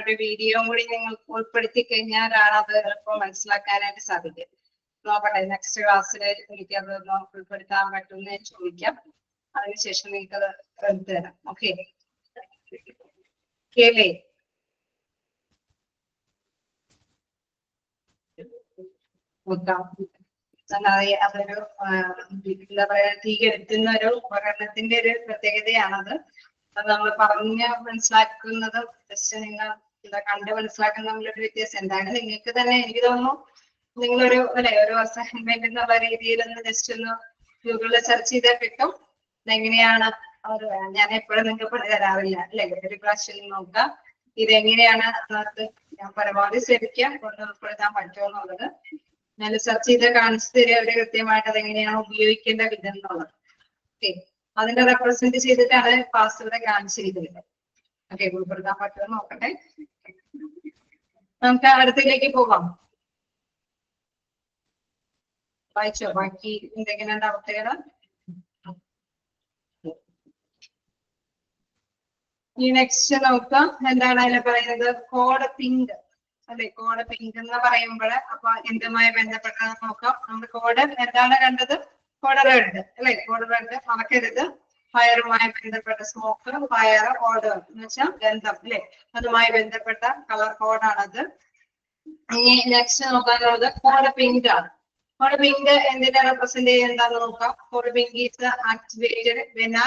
ഒരു വീഡിയോ കൂടി നിങ്ങൾ ഉൾപ്പെടുത്തി കഴിഞ്ഞാലാണ് അത് എളുപ്പം മനസ്സിലാക്കാനായിട്ട് സാധിക്കും. നോക്കട്ടെ, നെക്സ്റ്റ് ക്ലാസ്സിൽ എനിക്ക് അത് ഉൾപ്പെടുത്താൻ പറ്റുമെന്ന് ചോദിക്കാം. അതിനുശേഷം നിങ്ങൾക്ക് അത് എടുത്തു തരാം. ഓക്കെ അല്ലേ? അതൊരു എന്താ പറയാ, തീ കെടുത്തുന്ന ഒരു ഉപകരണത്തിന്റെ ഒരു പ്രത്യേകതയാണത്. അത് നമ്മൾ പറഞ്ഞ് മനസ്സിലാക്കുന്നത് ജസ്റ്റ് നിങ്ങൾ എന്താ കണ്ട് മനസ്സിലാക്കുന്ന തമ്മിലൊരു വ്യത്യാസം. എന്തായാലും നിങ്ങൾക്ക് തന്നെ എനിക്ക് തോന്നുന്നു നിങ്ങളൊരു അല്ലെ ഒരു അസൈൻമെന്റ് എന്നുള്ള രീതിയിൽ ഒന്ന് ജസ്റ്റ് ഒന്ന് ഗൂഗിളിൽ സെർച്ച് ചെയ്താൽ കിട്ടും. ഇതെങ്ങനെയാണ് ഒരു, ഞാൻ എപ്പോഴും നിങ്ങൾക്ക് പറഞ്ഞു തരാറില്ല അല്ലെ, ഒരു പ്രാവശ്യം നോക്കാം ഇതെങ്ങനെയാണ് അതിനകത്ത് ഞാൻ പരമാവധി ശ്രമിക്കാം കൊണ്ട് ഉൾപ്പെടുത്താൻ പറ്റുമെന്നുള്ളത്. ഞാൻ സെർച്ച് ചെയ്ത് കാണിച്ചു തരിക അവര് കൃത്യമായിട്ട് അതെങ്ങനെയാണ് ഉപയോഗിക്കേണ്ട വിധം എന്നുള്ളത്. ഓക്കെ, അതിന്റെ റെപ്രസെന്റ് ചെയ്തിട്ടാണ് ക്ലാസ് ഇവിടെ കാണിച്ചിരിക്കുന്നത്. ഓക്കെ, ഉൾപ്പെടുത്താൻ പറ്റുമെന്ന് നോക്കട്ടെ. നമുക്ക് അടുത്തിലേക്ക് പോകാം. വായിച്ചോ ബാക്കി എന്തെങ്കിലും ഡൗട്ടുകൾ? ഈ നെക്സ്റ്റ് നോക്കാം. എന്താണ് അതിൽ പറയുന്നത്? കോഡ് പിങ്ക് അല്ലെ, കോഡ് പിങ്ക് എന്ന് പറയുമ്പോൾ അപ്പൊ എന്തുമായി ബന്ധപ്പെട്ടത് നോക്കാം. നമ്മൾ കോഡ് എന്താണ് കണ്ടത്? കോഡ് റെഡ് അല്ലെ, കോഡ് റെഡ് മറക്കരുത്. ഫയറുമായി ബന്ധപ്പെട്ട സ്മോക്ക്, ഫയർ, ഓർഡർ എന്ന് വെച്ചാൽ ഗന്ധം അല്ലെ, അതുമായി ബന്ധപ്പെട്ട കളർ കോഡാണത്. ഇനി നെക്സ്റ്റ് നോക്കാനുള്ളത് കോഡ് പിങ്ക് ആണ്. കോഡ് പിങ്ക് എന്തിനെ റെപ്രസെന്റ് ചെയ്യുന്നതാന്ന് നോക്കാം. Code pink is activated when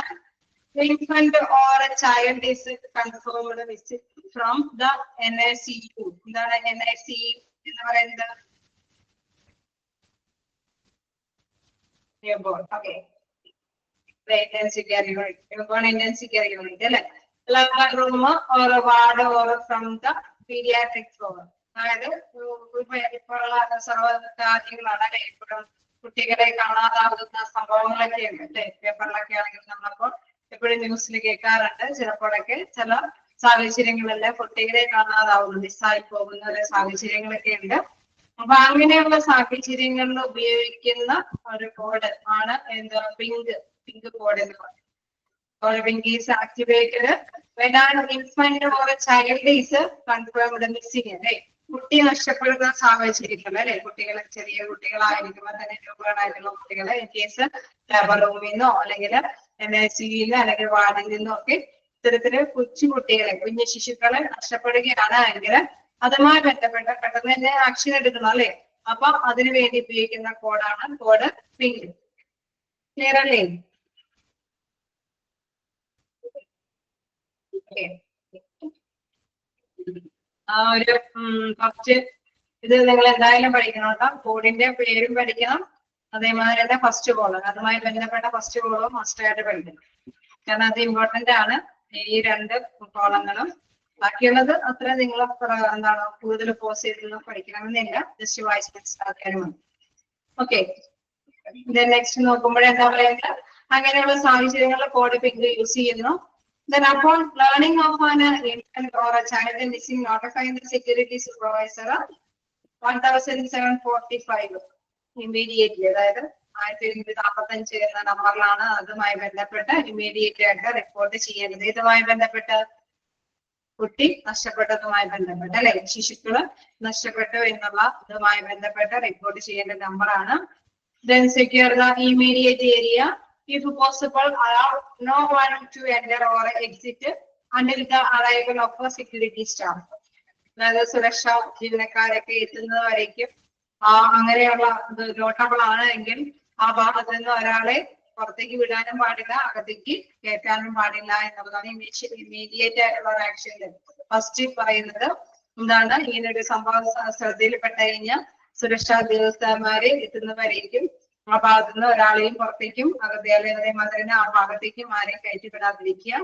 infant or a child is confirmed visit from the NICU. എന്താണ് NICU എന്ന് പറയുന്നത്? Okay, intensive care unit, intensive care unit അല്ലെ, room or a ward or from the pediatric floor. അതായത് ഇപ്പോഴുള്ള സർവ്വകാര്യങ്ങളാണ് അല്ലെ, ഇപ്പോഴും കുട്ടികളെ കാണാതാവുന്ന സംഭവങ്ങളൊക്കെ ഉണ്ട് അല്ലെ. പേപ്പറിലൊക്കെ ആണെങ്കിൽ നമ്മളപ്പോൾ എപ്പോഴും ന്യൂസിൽ കേൾക്കാറുണ്ട്. ചിലപ്പോഴൊക്കെ ചില സാഹചര്യങ്ങളെല്ലാം കുട്ടികളെ കാണാതാവുന്നു, മിസ്സായി പോകുന്ന ഒരു സാഹചര്യങ്ങളൊക്കെ ഉണ്ട്. അപ്പൊ അങ്ങനെയുള്ള സാഹചര്യങ്ങളിൽ ഉപയോഗിക്കുന്ന ഒരു കോഡ് ആണ് എന്താ പിങ്ക് കോഡ് എന്ന് പറയുന്നത്. Pink is activated when an infant or a child is confirmed missing. അല്ലെ കുട്ടി നഷ്ടപ്പെടുന്ന സാഹചര്യത്തിൽ അല്ലെ കുട്ടികളെ ചെറിയ കുട്ടികളായിരിക്കുമ്പോൾ തന്നെ ന്യൂബോണായിട്ടുള്ള കുട്ടികളെ ഇൻ കേസ് ലേബർ റൂമിൽ നിന്നോ അല്ലെങ്കിൽ NICUവിൽ അല്ലെങ്കിൽ വാർഡിൽ നിന്നോ ഒക്കെ ഇത്തരത്തില് കുട്ടികളെ കുഞ്ഞു ശിശുക്കളെ നഷ്ടപ്പെടുകയാണ് എങ്കിൽ അതുമായി ബന്ധപ്പെട്ട പെട്ടെന്ന് തന്നെ ആക്ഷൻ എടുക്കണം അല്ലെ. അപ്പൊ അതിനു വേണ്ടി ഉപയോഗിക്കുന്ന കോഡാണ് കോഡ് പിങ്ക്. ക്ലിയർ അല്ലേ? ആ ഒരു ഫസ്റ്റ് ഇത് നിങ്ങൾ എന്തായാലും പഠിക്കണം കേട്ടോ. കോഡിന്റെ പേരും പഠിക്കണം, അതേമാതിരി തന്നെ ഫസ്റ്റ് കോളം അതുമായി ബന്ധപ്പെട്ട ഫസ്റ്റ് കോളവും മസ്റ്റായിട്ട് പഠിക്കണം. കാരണം അത് ഇമ്പോർട്ടന്റ് ആണ് ഈ രണ്ട് കോളങ്ങളും. ബാക്കിയുള്ളത് അത്ര നിങ്ങൾ എന്താണ് കൂടുതൽ ഫോഴ്സ് ചെയ്തൊന്നും പഠിക്കണമെന്നില്ല, ജസ്റ്റ് വായിച്ച് മനസ്സിലാക്കാനും മതി. ഓക്കെ, നെക്സ്റ്റ് നോക്കുമ്പോഴേ എന്താ പറയുക, അങ്ങനെയുള്ള സാഹചര്യങ്ങളിൽ കോഡ് പിങ്ക് യൂസ് ചെയ്യുന്നു. Then upon learning of an infant or a child missing, notifying the security supervisor 1745 immediately. അതായത് 1745 എന്ന നമ്പറിലാണ് അതുമായി ബന്ധപ്പെട്ട് ഇമ്മീഡിയറ്റ് ആയിട്ട് റിപ്പോർട്ട് ചെയ്യേണ്ടത്. ഇതുമായി ബന്ധപ്പെട്ട് കുട്ടി നഷ്ടപ്പെട്ടതുമായി ബന്ധപ്പെട്ട് അല്ലെ ശിശുക്കള് നഷ്ടപ്പെട്ടു എന്നുള്ള ഇതുമായി ബന്ധപ്പെട്ട് റിപ്പോർട്ട് ചെയ്യേണ്ട നമ്പറാണ്. Then secure the immediate area. If possible, allow no one to enter or exit until the arrival of a security staff. അതായത് സുരക്ഷാ ജീവനക്കാരൊക്കെ എത്തുന്നത് വരയ്ക്കും അങ്ങനെയുള്ള നോട്ടബിൾ ആണ് എങ്കിൽ ആ ഭാഗത്ത് നിന്ന് ഒരാളെ പുറത്തേക്ക് വിടാനും പാടില്ല, അകത്തേക്ക് കയറ്റാനും പാടില്ല എന്നുള്ളതാണ് ഇമ്മീഡിയറ്റ് ആയിട്ടുള്ള ഒരു ആക്ഷൻ. ഫസ്റ്റ് പറയുന്നത് എന്താണ്, ഇങ്ങനൊരു സംഭവം ശ്രദ്ധയിൽപ്പെട്ട് കഴിഞ്ഞാൽ സുരക്ഷാ ഉദ്യോഗസ്ഥന്മാരെ എത്തുന്നവരേക്കും ആ ഭാഗത്തു നിന്ന് ഒരാളെയും പുറത്തേക്കും അതേമാതിരി തന്നെ ആ ഭാഗത്തേക്കും ആരെയും കയറ്റി വിടാതിരിക്കുക.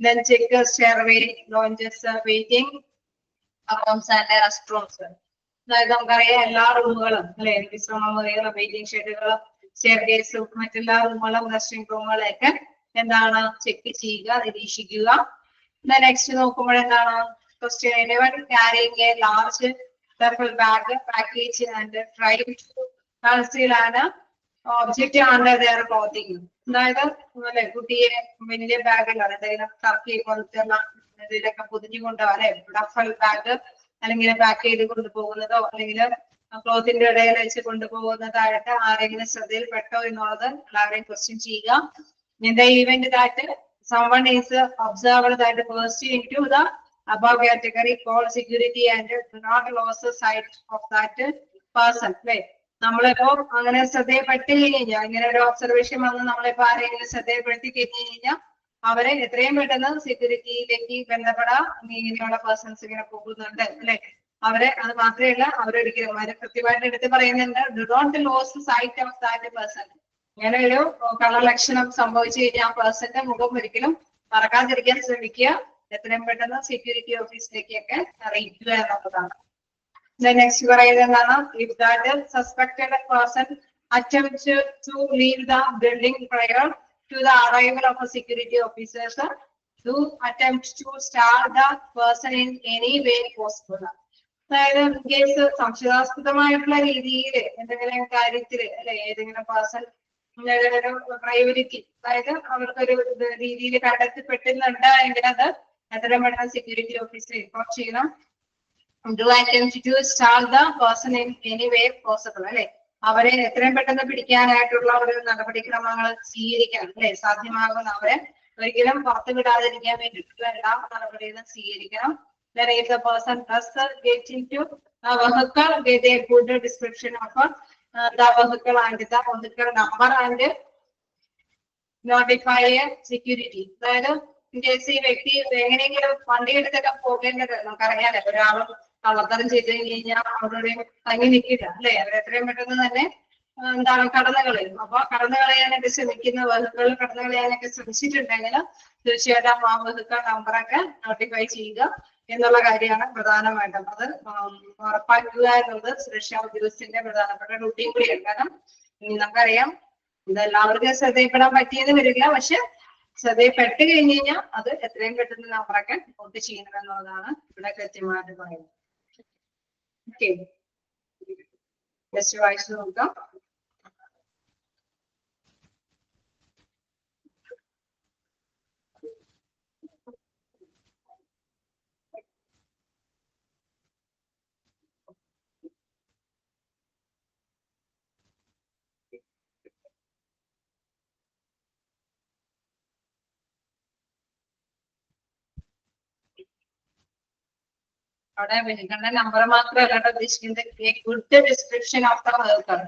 Then check the stairway, lounges, waiting rooms and restrooms. അതായത് നമുക്കറിയാം എല്ലാ റൂമുകളും അല്ലെ, വിശ്രമ മുറികളും വെയിറ്റിംഗ് ഷെഡുകളും സ്റ്റെയർ കേസും മറ്റെല്ലാ റൂമുകളും റെസ്റ്റിംഗ് റൂമുകളെയൊക്കെ എന്താണ് ചെക്ക് ചെയ്യുക, നിരീക്ഷിക്കുക. നെക്സ്റ്റ് നോക്കുമ്പോഴെന്താണ് question, anyone carrying a large duffel bag, package and trying to conceal an object under their clothing. അതായത് അല്ലെ കുട്ടിയെ വലിയ ബാഗിലാണ് എന്തെങ്കിലും ടർക്കി പോലത്തെ ഇതിലൊക്കെ പൊതിഞ്ഞുകൊണ്ടോ അല്ലെ ഡഫൽ ബാഗ് അല്ലെങ്കിൽ പാക്ക് ചെയ്ത് കൊണ്ടുപോകുന്നതോ അല്ലെങ്കിൽ ക്ലോത്തിന്റെ ഇടയിൽ വെച്ച് കൊണ്ടുപോകുന്നതായിട്ട് ആരെങ്കിലും ശ്രദ്ധയിൽപ്പെട്ടോ എന്നുള്ളത് എല്ലാവരെയും ക്വസ്റ്റ്യൻ ചെയ്യുക. In the event that someone is observed that burst into the above category, call security and do not lose the sight of that person. അല്ലെ നമ്മളിപ്പോ അങ്ങനെ ശ്രദ്ധയപ്പെട്ട് കഴിഞ്ഞാൽ ഇങ്ങനെ ഒരു ഒബ്സർവേഷൻ വന്ന് നമ്മളിപ്പോ ആരെങ്കിലും ശ്രദ്ധയപ്പെടുത്തി കഴിഞ്ഞു കഴിഞ്ഞാൽ അവരെ എത്രയും പെട്ടെന്ന് സെക്യൂരിറ്റിയിലേക്ക് ബന്ധപ്പെടാം. ഇങ്ങനെയുള്ള പേഴ്സൺസ് ഇങ്ങനെ പോകുന്നുണ്ട് അല്ലെ, അവരെ അത് മാത്രമല്ല അവരൊരിക്കലും അവരെ കൃത്യമായിട്ട് എടുത്ത് പറയുന്നുണ്ട്, do not lose sight of that person. ഇങ്ങനെ ഒരു കളലക്ഷണം സംഭവിച്ചു കഴിഞ്ഞാൽ ആ പേഴ്സന്റെ മുഖം ഒരിക്കലും മറക്കാതിരിക്കാൻ ശ്രമിക്കുക, എത്രയും പെട്ടെന്ന് സെക്യൂരിറ്റി ഓഫീസിലേക്കൊക്കെ അറിയിക്കുക എന്നുള്ളതാണ്. നെക്സ്റ്റ് പറയുന്നത് എന്താണ്, if that suspected person attempts to leave the building prior to the arrival of a security officer, to attempt to start the person in any way possible. അതായത് കേസ് സംശയാസ്പദമായിട്ടുള്ള രീതിയിൽ എന്തെങ്കിലും കാര്യത്തിൽ അല്ലെ ഏതെങ്കിലും പേഴ്സൺ പ്രയോറിറ്റി അതായത് അവർക്കൊരു രീതിയിൽ കണ്ടെത്തിപ്പെട്ടുന്നുണ്ട് എങ്കിൽ അത് എത്രയും പെട്ടെന്ന് സെക്യൂരിറ്റി ഓഫീസിൽ റിപ്പോർട്ട് ചെയ്യണം. Do attempt to start the person in any way possible. അല്ലെ അവരെ എത്രയും പെട്ടെന്ന് പിടിക്കാനായിട്ടുള്ള ഒരു നടപടിക്രമങ്ങൾ സ്വീകരിക്കണം അല്ലെ, സാധ്യമാകുന്ന അവരെ ഒരിക്കലും പുറത്തു വിടാതിരിക്കാൻ വേണ്ടിയിട്ടുള്ള എല്ലാ നടപടികളും സ്വീകരിക്കണം. Then if the person does get into a vehicle, get a good description of the vehicle and the vehicle number and notify a security. അതായത് ഈ വ്യക്തി എങ്ങനെയെങ്കിലും വണ്ടി എടുത്തൊക്കെ പോകേണ്ടത് നമുക്കറിയാലോ, ഒരാളും കള്ളത്തരം ചെയ്ത് കഴിഞ്ഞാൽ അവരുടെ തങ്ങി നിൽക്കില്ല അല്ലെ, അവർ എത്രയും പെട്ടെന്ന് തന്നെ എന്താണ് കടന്നു കളയും. അപ്പൊ കടന്നു കളയാനൊക്കെ ശ്രമിക്കുന്ന വെഹിക്കിൾ കടന്നു കളയാനൊക്കെ ശ്രമിച്ചിട്ടുണ്ടെങ്കിൽ തീർച്ചയായിട്ടും ആ വെഹിക്കിൾ നമ്പറൊക്കെ നോട്ടിഫൈ ചെയ്യുക എന്നുള്ള കാര്യമാണ് പ്രധാനമായിട്ടും. അത് ഉറപ്പാക്കുക എന്നുള്ളത് സുരക്ഷാ ഉദ്യോഗസ്ഥന്റെ പ്രധാനപ്പെട്ട ഡ്യൂട്ടിയും കൂടിയാണ്. കാരണം നമുക്കറിയാം ഇതെല്ലാവർക്കും ശ്രദ്ധയിൽപ്പെടാൻ പറ്റിയെന്ന് വരില്ല, പക്ഷെ ശ്രദ്ധയിൽപ്പെട്ട് കഴിഞ്ഞ് കഴിഞ്ഞാൽ അത് എത്രയും പെട്ടെന്ന് നമ്പറൊക്കെ റിപ്പോർട്ട് ചെയ്യണം എന്നുള്ളതാണ് ഇവിടെ കൃത്യമായിട്ട് പറയുന്നത്. ഓക്കെ, ജസ്റ്റ് വായിച്ചു നോക്കാം. അവിടെ വെഹിക്കിളിന്റെ നമ്പർ മാത്രമല്ല ഉദ്ദേശിക്കുന്നത് good description of the vehicle.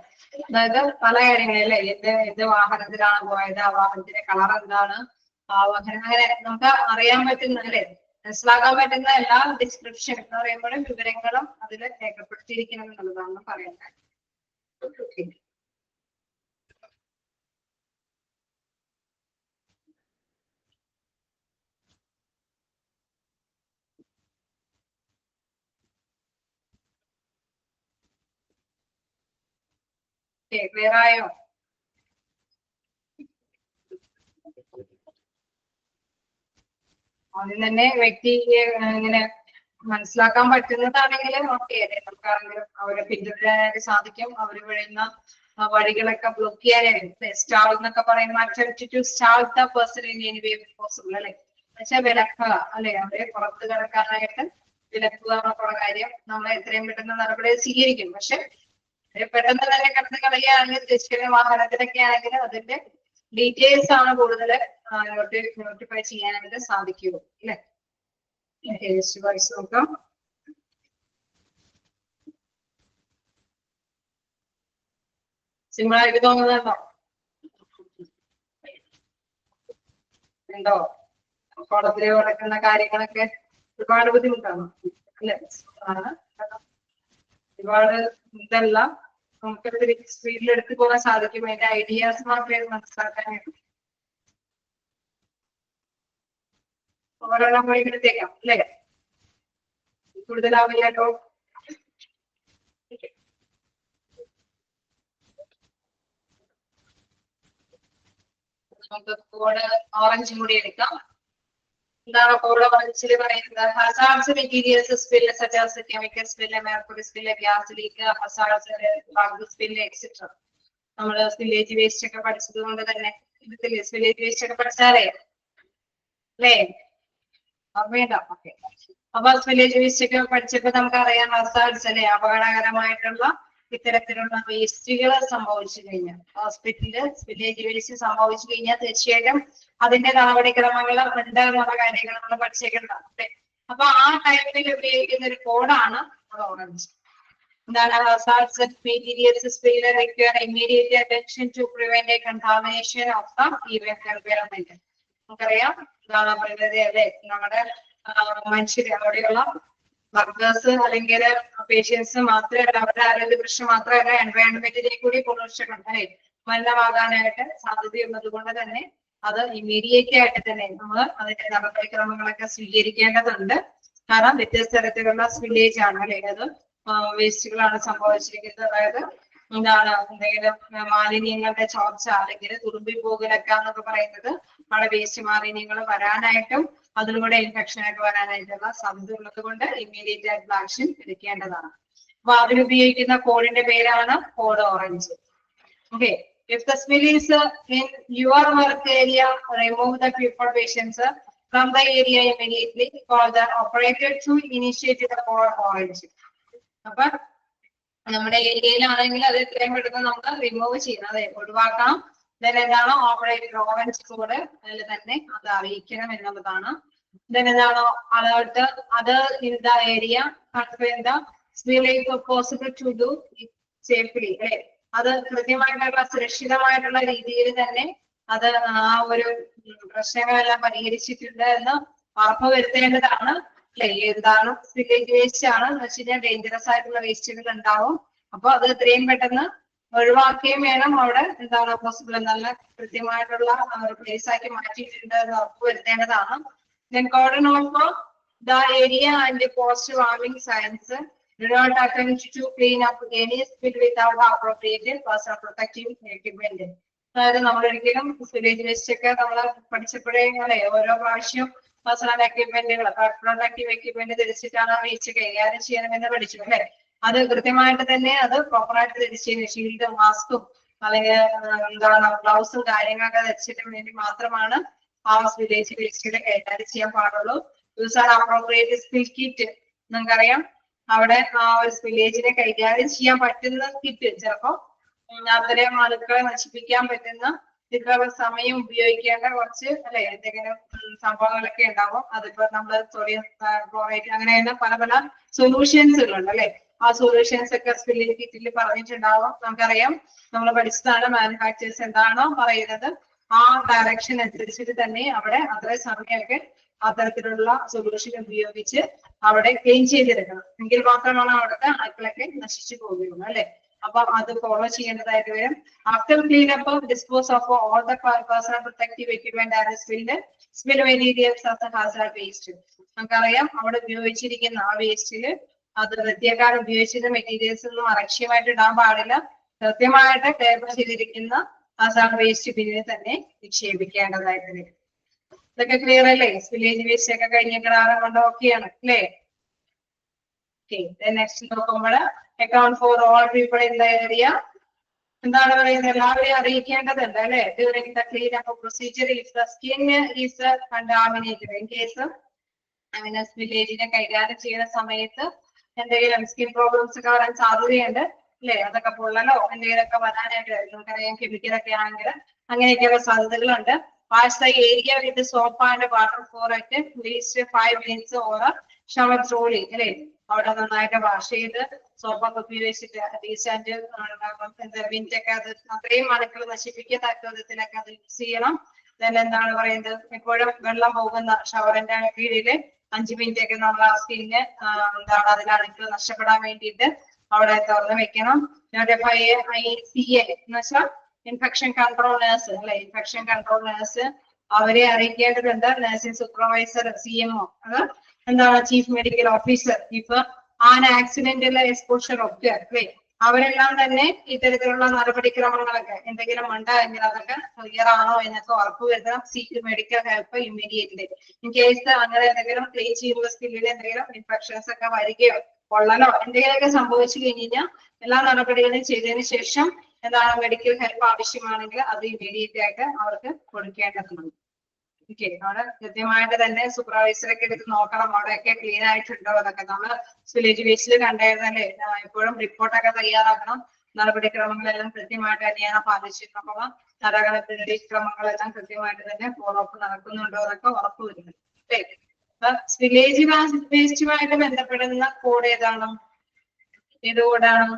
അതായത് പല കാര്യങ്ങളിലെ ഏത് വാഹനത്തിലാണ് പോയത്, ആ വാഹനത്തിന്റെ കളർ എന്താണ്, ആ വാഹനം അങ്ങനെ നമുക്ക് അറിയാൻ പറ്റുന്ന അല്ലെ, മനസ്സിലാക്കാൻ പറ്റുന്ന എല്ലാ ഡിസ്ക്രിപ്ഷൻ എന്ന് പറയുമ്പോഴും വിവരങ്ങളും അതിൽ രേഖപ്പെടുത്തിയിരിക്കണം എന്നുള്ളതാണ് പറയുന്നത്. ക്ലിയർ ആയോ? ആദ്യം തന്നെ വ്യക്തിക്ക് ഇങ്ങനെ മനസ്സിലാക്കാൻ പറ്റുന്നതാണെങ്കിൽ ഓക്കെ, നമുക്കാണെങ്കിലും അവരെ പിന്തുടരാനായിട്ട് സാധിക്കും. അവർ വീഴുന്ന വഴികളൊക്കെ ബ്ലോക്ക് ചെയ്യാനായിട്ട് സ്റ്റാൾ എന്നൊക്കെ പറയുന്ന stall the person in any way possible അല്ലെ, പക്ഷെ വിലക്കുക അല്ലെ, അവരെ പുറത്ത് കിടക്കാനായിട്ട് വിലക്കുക എന്നുള്ള കാര്യം നമ്മൾ എത്രയും പെട്ടെന്ന് നടപടി സ്വീകരിക്കും. പക്ഷെ പെട്ടെന്ന് തന്നെ കടന്നു കളയുകയാണെങ്കിൽ തിരിച്ചുള്ള വാഹനത്തിലൊക്കെ ആണെങ്കിൽ അതിന്റെ ഡീറ്റെയിൽസ് ആണ് കൂടുതൽ നോട്ടിഫൈ ചെയ്യാനായിട്ട് സാധിക്കുള്ളൂ അല്ലെ. വായിച്ചു നോക്കാം. സിമ്പിൾ ആയിട്ട് തോന്നുന്നുണ്ടോ? ഉണ്ടോ? കോളത്തില് നടക്കുന്ന കാര്യങ്ങളൊക്കെ ഒരുപാട് ബുദ്ധിമുട്ടാണ് അല്ലെ. ഒരുപാട് ഇതെല്ലാം നമുക്ക് സ്പീഡിൽ എടുത്തു പോകാൻ സാധിക്കും. അതിന്റെ ഐഡിയാസ് മാത്രമേ മനസ്സിലാക്കാനായിട്ട് ഓരോന്നും പോയി എടുത്തേക്കാം അല്ലെ, കൂടുതലാവില്ലല്ലോ. നമുക്ക് കോഡ് ഓറഞ്ചും കൂടി എടുക്കാം. എന്താണ് കോഡ് ഓറഞ്ചിൽ പറയുന്നത്? Hazards materials spill such as chemical spill, mercury spill, gas leak, hazards drug spill etcetera. നമ്മള് സ്പില്ലേജ് വേസ്റ്റ് ഒക്കെ പഠിച്ചത് കൊണ്ട് തന്നെ സ്പില്ലേജ് വേസ്റ്റ് ഒക്കെ പഠിച്ചാലേ അല്ലേ ഓർമ്മയുണ്ടോ? ഓക്കെ. അപ്പൊ സ്പില്ലേജ് വേസ്റ്റ് ഒക്കെ പഠിച്ചപ്പോ നമുക്ക് അറിയാം ഹസാർഡ്സ് അല്ലെ, അപകടകരമായിട്ടുള്ള ഇത്തരത്തിലുള്ള വേസ്റ്റുകൾ സംഭവിച്ചു കഴിഞ്ഞാൽ, ഹോസ്പിറ്റലില് സ്പില്ലേജ് വേസ്റ്റ് സംഭവിച്ചു കഴിഞ്ഞാൽ തീർച്ചയായിട്ടും അതിന്റെ നടപടിക്രമങ്ങൾ ഉണ്ട് എന്നുള്ള കാര്യങ്ങൾ നമ്മൾ പഠിച്ചേക്കുന്നതാണ് അല്ലെ. അപ്പൊ ആ ടൈമിൽ ഉപയോഗിക്കുന്ന ഒരു കോഡാണ് ഓറഞ്ച്. എന്താണ്? Hazards materials spill require immediate attention to prevent a contamination of the environment. നമുക്കറിയാം എന്താണ് പറയുന്നത് അല്ലെ, നമ്മുടെ മനുഷ്യര് അവിടെയുള്ള വർക്കേഴ്സ് അല്ലെങ്കിൽ പേഷ്യൻസ് മാത്രമല്ല, അവരുടെ ആരോഗ്യ പ്രശ്നം മാത്രമല്ല, എൻവയറൺമെന്റിലേക്ക് കൂടി പൊള്യൂഷൻ അല്ലെ മലിനമാകാനായിട്ട് സാധ്യതയുള്ളത് കൊണ്ട് തന്നെ അത് ഇമ്മീഡിയറ്റ് ആയിട്ട് തന്നെ നമ്മൾ അതിന്റെ നടപടിക്രമങ്ങളൊക്കെ സ്വീകരിക്കേണ്ടതുണ്ട്. കാരണം വ്യത്യസ്ത തരത്തിലുള്ള സ്പില്ലേജ് ആണ് അല്ലെ, അത് വേസ്റ്റുകളാണ് സംഭവിച്ചിരിക്കുന്നത്. അതായത് എന്താണ് എന്തെങ്കിലും മാലിന്യങ്ങളുടെ ചോർച്ച അല്ലെങ്കിൽ തുളുമ്പി പോകലൊക്കെ എന്നൊക്കെ പറയുന്നത് നമ്മുടെ വേസ്റ്റ് മാലിന്യങ്ങൾ വരാനായിട്ടും അതിലൂടെ ഇൻഫെക്ഷൻ ഒക്കെ വരാനായിട്ടുള്ള സാധ്യത ഉള്ളത് കൊണ്ട് ഇമ്മീഡിയറ്റ് ആയിട്ടുള്ള ആക്ഷൻ എടുക്കേണ്ടതാണ്. അപ്പൊ അതിലുപയോഗിക്കുന്ന കോഡിന്റെ പേരാണ് code orange. Okay. If the spill is in your work area, remove the people patients from the area immediately. For the operator to initiate the code orange. അപ്പൊ നമ്മുടെ ഏരിയയിലാണെങ്കിൽ അത് എത്രയും പെട്ടെന്ന് നമുക്ക് റിമൂവ് ചെയ്യണം, അതെ ഒഴിവാക്കണം. എന്താണ് ഓപ്പറേറ്റർ ഓറഞ്ച് കോഡ് അതിൽ തന്നെ അത് അറിയിക്കണം എന്നുള്ളതാണ്. എന്താണ് അലേർട്ട് അത് in the area possible to do safely അല്ലെ, അത് കൃത്യമായിട്ടുള്ള സുരക്ഷിതമായിട്ടുള്ള രീതിയിൽ തന്നെ അത് ആ ഒരു പ്രശ്നങ്ങളെല്ലാം പരിഹരിച്ചിട്ടുണ്ട് എന്ന് ഉറപ്പ് വരുത്തേണ്ടതാണ് അല്ലെ. എന്താണ് സ്പില്ലേജ് വേസ്റ്റ് ആണ് എന്ന് വെച്ച് കഴിഞ്ഞാൽ ഡേഞ്ചറസ് ആയിട്ടുള്ള വേസ്റ്റുകൾ ഉണ്ടാവും. അപ്പൊ അത് എത്രയും പെട്ടെന്ന് ഒഴിവാക്കുകയും വേണം. അവിടെ എന്താണ് പോസിബിൾ നല്ല കൃത്യമായിട്ടുള്ള ഒരു പ്ലേസ് ആക്കി മാറ്റിയിട്ടുണ്ട് എന്ന് ഉറപ്പ് വരുത്തേണ്ടതാണ്. Then cordon off the area and post warming signs. Do not attempt to clean up any spill without appropriate personal protective equipment. അതായത് നമ്മളൊരിക്കലും സ്പില്ലേജ് വേസ്റ്റ് ഒക്കെ നമ്മൾ പഠിച്ചപ്പോഴേ അല്ലെ ഓരോ പ്രാവശ്യം പേഴ്സണൽ എക്യുപ്മെന്റുകൾ പ്രൊട്ടക്റ്റീവ് എക്യുപ്മെന്റ് ധരിച്ചിട്ടാണ് വേസ്റ്റ് കൈകാര്യം ചെയ്യണമെന്ന് പഠിച്ചു അല്ലെ. അത് കൃത്യമായിട്ട് തന്നെ അത് പ്രോപ്പറായിട്ട് ധരിച്ചതിന് ഷീൽഡും മാസ്കും അല്ലെങ്കിൽ എന്താണ് ഗ്ലൗസും കാര്യങ്ങളൊക്കെ ധരിച്ചിട്ട് വേണ്ടി മാത്രമാണ് ആ വില്ലേജ് വേസ്റ്റുകൾ കൈകാര്യം ചെയ്യാൻ പാടുള്ളൂ. Use are appropriate spill kit. നിങ്ങൾക്കറിയാം അവിടെ ആ ഒരു വില്ലേജിനെ കൈകാര്യം ചെയ്യാൻ പറ്റുന്ന കിറ്റ് ചിലപ്പോ അത്രയും ആളുകളെ നശിപ്പിക്കാൻ പറ്റുന്ന ഇത്ര സമയം ഉപയോഗിക്കേണ്ട കുറച്ച് അല്ലെ എന്തെങ്കിലും സംഭവങ്ങളൊക്കെ ഉണ്ടാവും. അതിപ്പോ നമ്മൾ സോഡിയം ക്ലോറേറ്റ് അങ്ങനെയുള്ള പല പല സൊല്യൂഷൻസുകളുണ്ട് അല്ലെ. ആ സൊല്യൂഷൻസ് ഒക്കെ സ്പില്ലിംഗ് കിറ്റിൽ പറഞ്ഞിട്ടുണ്ടാവും. നമുക്കറിയാം നമ്മൾ പഠിച്ചതാണ് മാനുഫാക്ചേഴ്സ് എന്താണോ പറയുന്നത് ആ ഡയറക്ഷൻ അനുസരിച്ചിട്ട് തന്നെ അവിടെ അത്രയും സമയമൊക്കെ അത്തരത്തിലുള്ള സൊല്യൂഷൻ ഉപയോഗിച്ച് അവിടെ ക്ലീൻ ചെയ്തെടുക്കണം. എങ്കിൽ മാത്രമാണ് അവിടുത്തെ അണുക്കളൊക്കെ നശിച്ചു പോവുകയുള്ളൂ അല്ലെ. അപ്പൊ അത് ഫോളോ ചെയ്യേണ്ടതായിട്ട് വരും. After clean up dispose of all the personal protective equipment and spill materials of the Hazard waste. നമുക്കറിയാം അവിടെ ഉപയോഗിച്ചിരിക്കുന്ന ആ വേസ്റ്റില് അത് വൃത്തിയാക്കാൻ ഉപയോഗിച്ചിരുന്ന മെറ്റീരിയൽസ് ഒന്നും അലക്ഷ്യമായിട്ട് ഇടാൻ പാടില്ല. കൃത്യമായിട്ട് ടേബിൾ ചെയ്തിരിക്കുന്ന ഹാസർഡ് വേസ്റ്റ് ബിന്നിൽ തന്നെ നിക്ഷേപിക്കേണ്ടതായിട്ട് വരും. ഇതൊക്കെ ക്ലിയർ അല്ലേ? വില്ലേജ് വേസ്റ്റ് ഒക്കെ കഴിഞ്ഞിട്ട് കൊണ്ട് ഓക്കെയാണ് അല്ലേ? നെക്സ്റ്റ് നോക്കുമ്പോൾ account for all people in the area. എന്താണ് പറയുന്നത്? എല്ലാവരെയും അറിയിക്കേണ്ടതുണ്ട് അല്ലെ. During the clean up procedure if the skin is contaminated. In case അങ്ങനെ വില്ലേജിനെ കൈകാര്യം ചെയ്യുന്ന സമയത്ത് എന്തെങ്കിലും സ്കിൻ പ്രോബ്ലംസ് ഒക്കെ വരാൻ സാധ്യതയുണ്ട് അല്ലെ. അതൊക്കെ പൊള്ളലോ എന്തെങ്കിലുമൊക്കെ വരാനായിട്ട് നമുക്കറിയാം കെമിക്കലൊക്കെ ആണെങ്കിൽ അങ്ങനെയൊക്കെയുള്ള സാധ്യതകളുണ്ട്. Wash the area with soap and water for at least 5 minutes or shower thoroughly. അല്ലെ അവിടെ നന്നായിട്ട് വാഷ് ചെയ്ത് സോപ്പൊക്കെ ഉപയോഗിച്ചിട്ട് അറ്റ്ലീസ്റ്റ് വിൻറ്റൊക്കെ അത് അത്രയും അണുക്കൾ നശിപ്പിക്കത്തക്ക വിധത്തിലൊക്കെ അത് യൂസ് ചെയ്യണം. എന്താണ് പറയുന്നത്? എപ്പോഴും വെള്ളം പോകുന്ന ഷവറിന്റെ കീഴില് 5 മിനിറ്റ് ഒക്കെ നമ്മൾ ആ സ്കിന്നിന് എന്താണ് അതിൽ അണുക്കൾ നഷ്ടപ്പെടാൻ വേണ്ടിയിട്ട് അവിടെ തുറന്ന് വെക്കണം. ICA എന്ന് വെച്ചാൽ ഇൻഫെക്ഷൻ കൺട്രോൾ നേഴ്സ് അല്ലെ. ഇൻഫെക്ഷൻ കൺട്രോൾ നേഴ്സ് അവരെ അറിയിക്കേണ്ടതുണ്ട്. നഴ്സിംഗ് സൂപ്പർവൈസർ CMO അത് എന്താണ് ചീഫ് മെഡിക്കൽ ഓഫീസർ. ഇപ്പൊ ആൻ ആക്സിഡന്റിലെ എക്സ്പോഷർ ഒക്കെ അല്ലെ അവരെല്ലാം തന്നെ ഇത്തരത്തിലുള്ള നടപടിക്രമങ്ങളൊക്കെ എന്തെങ്കിലും ഉണ്ട് എങ്കിൽ അതൊക്കെ ക്ലിയർ ആണോ എന്നൊക്കെ ഉറപ്പുവരുത്തണം. Seek medical help immediately. In case അങ്ങനെ എന്തെങ്കിലും ക്ലീൻ ചെയ്യുന്ന സ്കില്ലിൽ എന്തെങ്കിലും ഇൻഫെക്ഷൻസ് ഒക്കെ വരികയോ പൊള്ളലോ എന്തെങ്കിലുമൊക്കെ സംഭവിച്ചു കഴിഞ്ഞാൽ എല്ലാ നടപടികളും ചെയ്തതിനു ശേഷം എന്താണ് മെഡിക്കൽ ഹെൽപ്പ് ആവശ്യമാണെങ്കിൽ അത് ഇമ്മീഡിയറ്റ് ആയിട്ട് അവർക്ക് കൊടുക്കേണ്ടതുണ്ട്. ഓക്കെ, അവിടെ കൃത്യമായിട്ട് തന്നെ സൂപ്പർവൈസറൊക്കെ എടുത്ത് നോക്കണം അവിടെയൊക്കെ ക്ലീൻ ആയിട്ടുണ്ടോ എന്നൊക്കെ. നമ്മൾ വില്ലേജ് വേസ്റ്റിൽ കണ്ടായിരുന്നല്ലേ എപ്പോഴും റിപ്പോർട്ടൊക്കെ തയ്യാറാക്കണം. നടപടിക്രമങ്ങളെല്ലാം കൃത്യമായിട്ട് തന്നെയാണ് പാലിച്ചിട്ടുള്ള നടപടിക്രമങ്ങളെല്ലാം കൃത്യമായിട്ട് തന്നെ ഫോളോ അപ്പ് നടക്കുന്നുണ്ടോ എന്നൊക്കെ ഉറപ്പ് വരുന്നത്. വില്ലേജ് വേസ്റ്റുമായിട്ട് ബന്ധപ്പെടുന്ന കോഡ് ഏതാണ്? ഏത് കോഡാണ്?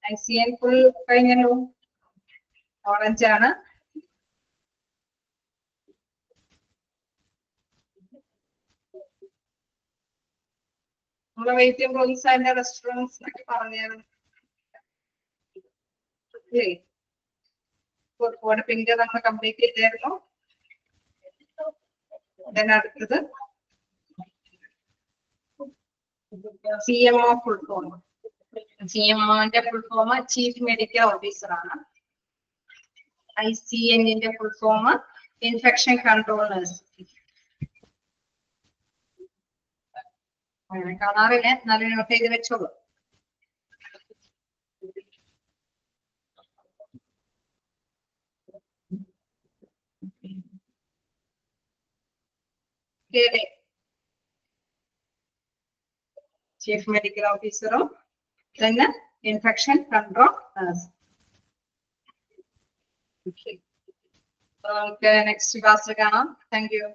ICN ഫുൾ കഴിഞ്ഞല്ലോ. ഓറഞ്ച് ആണ്. നമ്മളെ വെയിറ്റിംഗ് റൂംസ് ആൻഡ് റെസ്റ്റോറൻറ്റ്സ് എന്നൊക്കെ പറഞ്ഞായിരുന്നു. കോഡ് പിങ്ക് നമ്മൾ കംപ്ലീറ്റ് ചെയ്തായിരുന്നു. അടുത്തത് CMO ഫുൾ ഫോം. CMOന്റെ full form chief medical officer ആണ്. ICNന്റെ full form infection control nurse. കാണാറില്ല, നല്ല നോട്ട് ചെയ്ത് വെച്ചോളൂ. ചീഫ് മെഡിക്കൽ ഓഫീസറും പിന്നെ ഇൻഫെക്ഷൻ കൺട്രോൾ നഴ്സ്. നമുക്ക് നെക്സ്റ്റ് ക്ലാസ്സിൽ കാണാം. Thank U.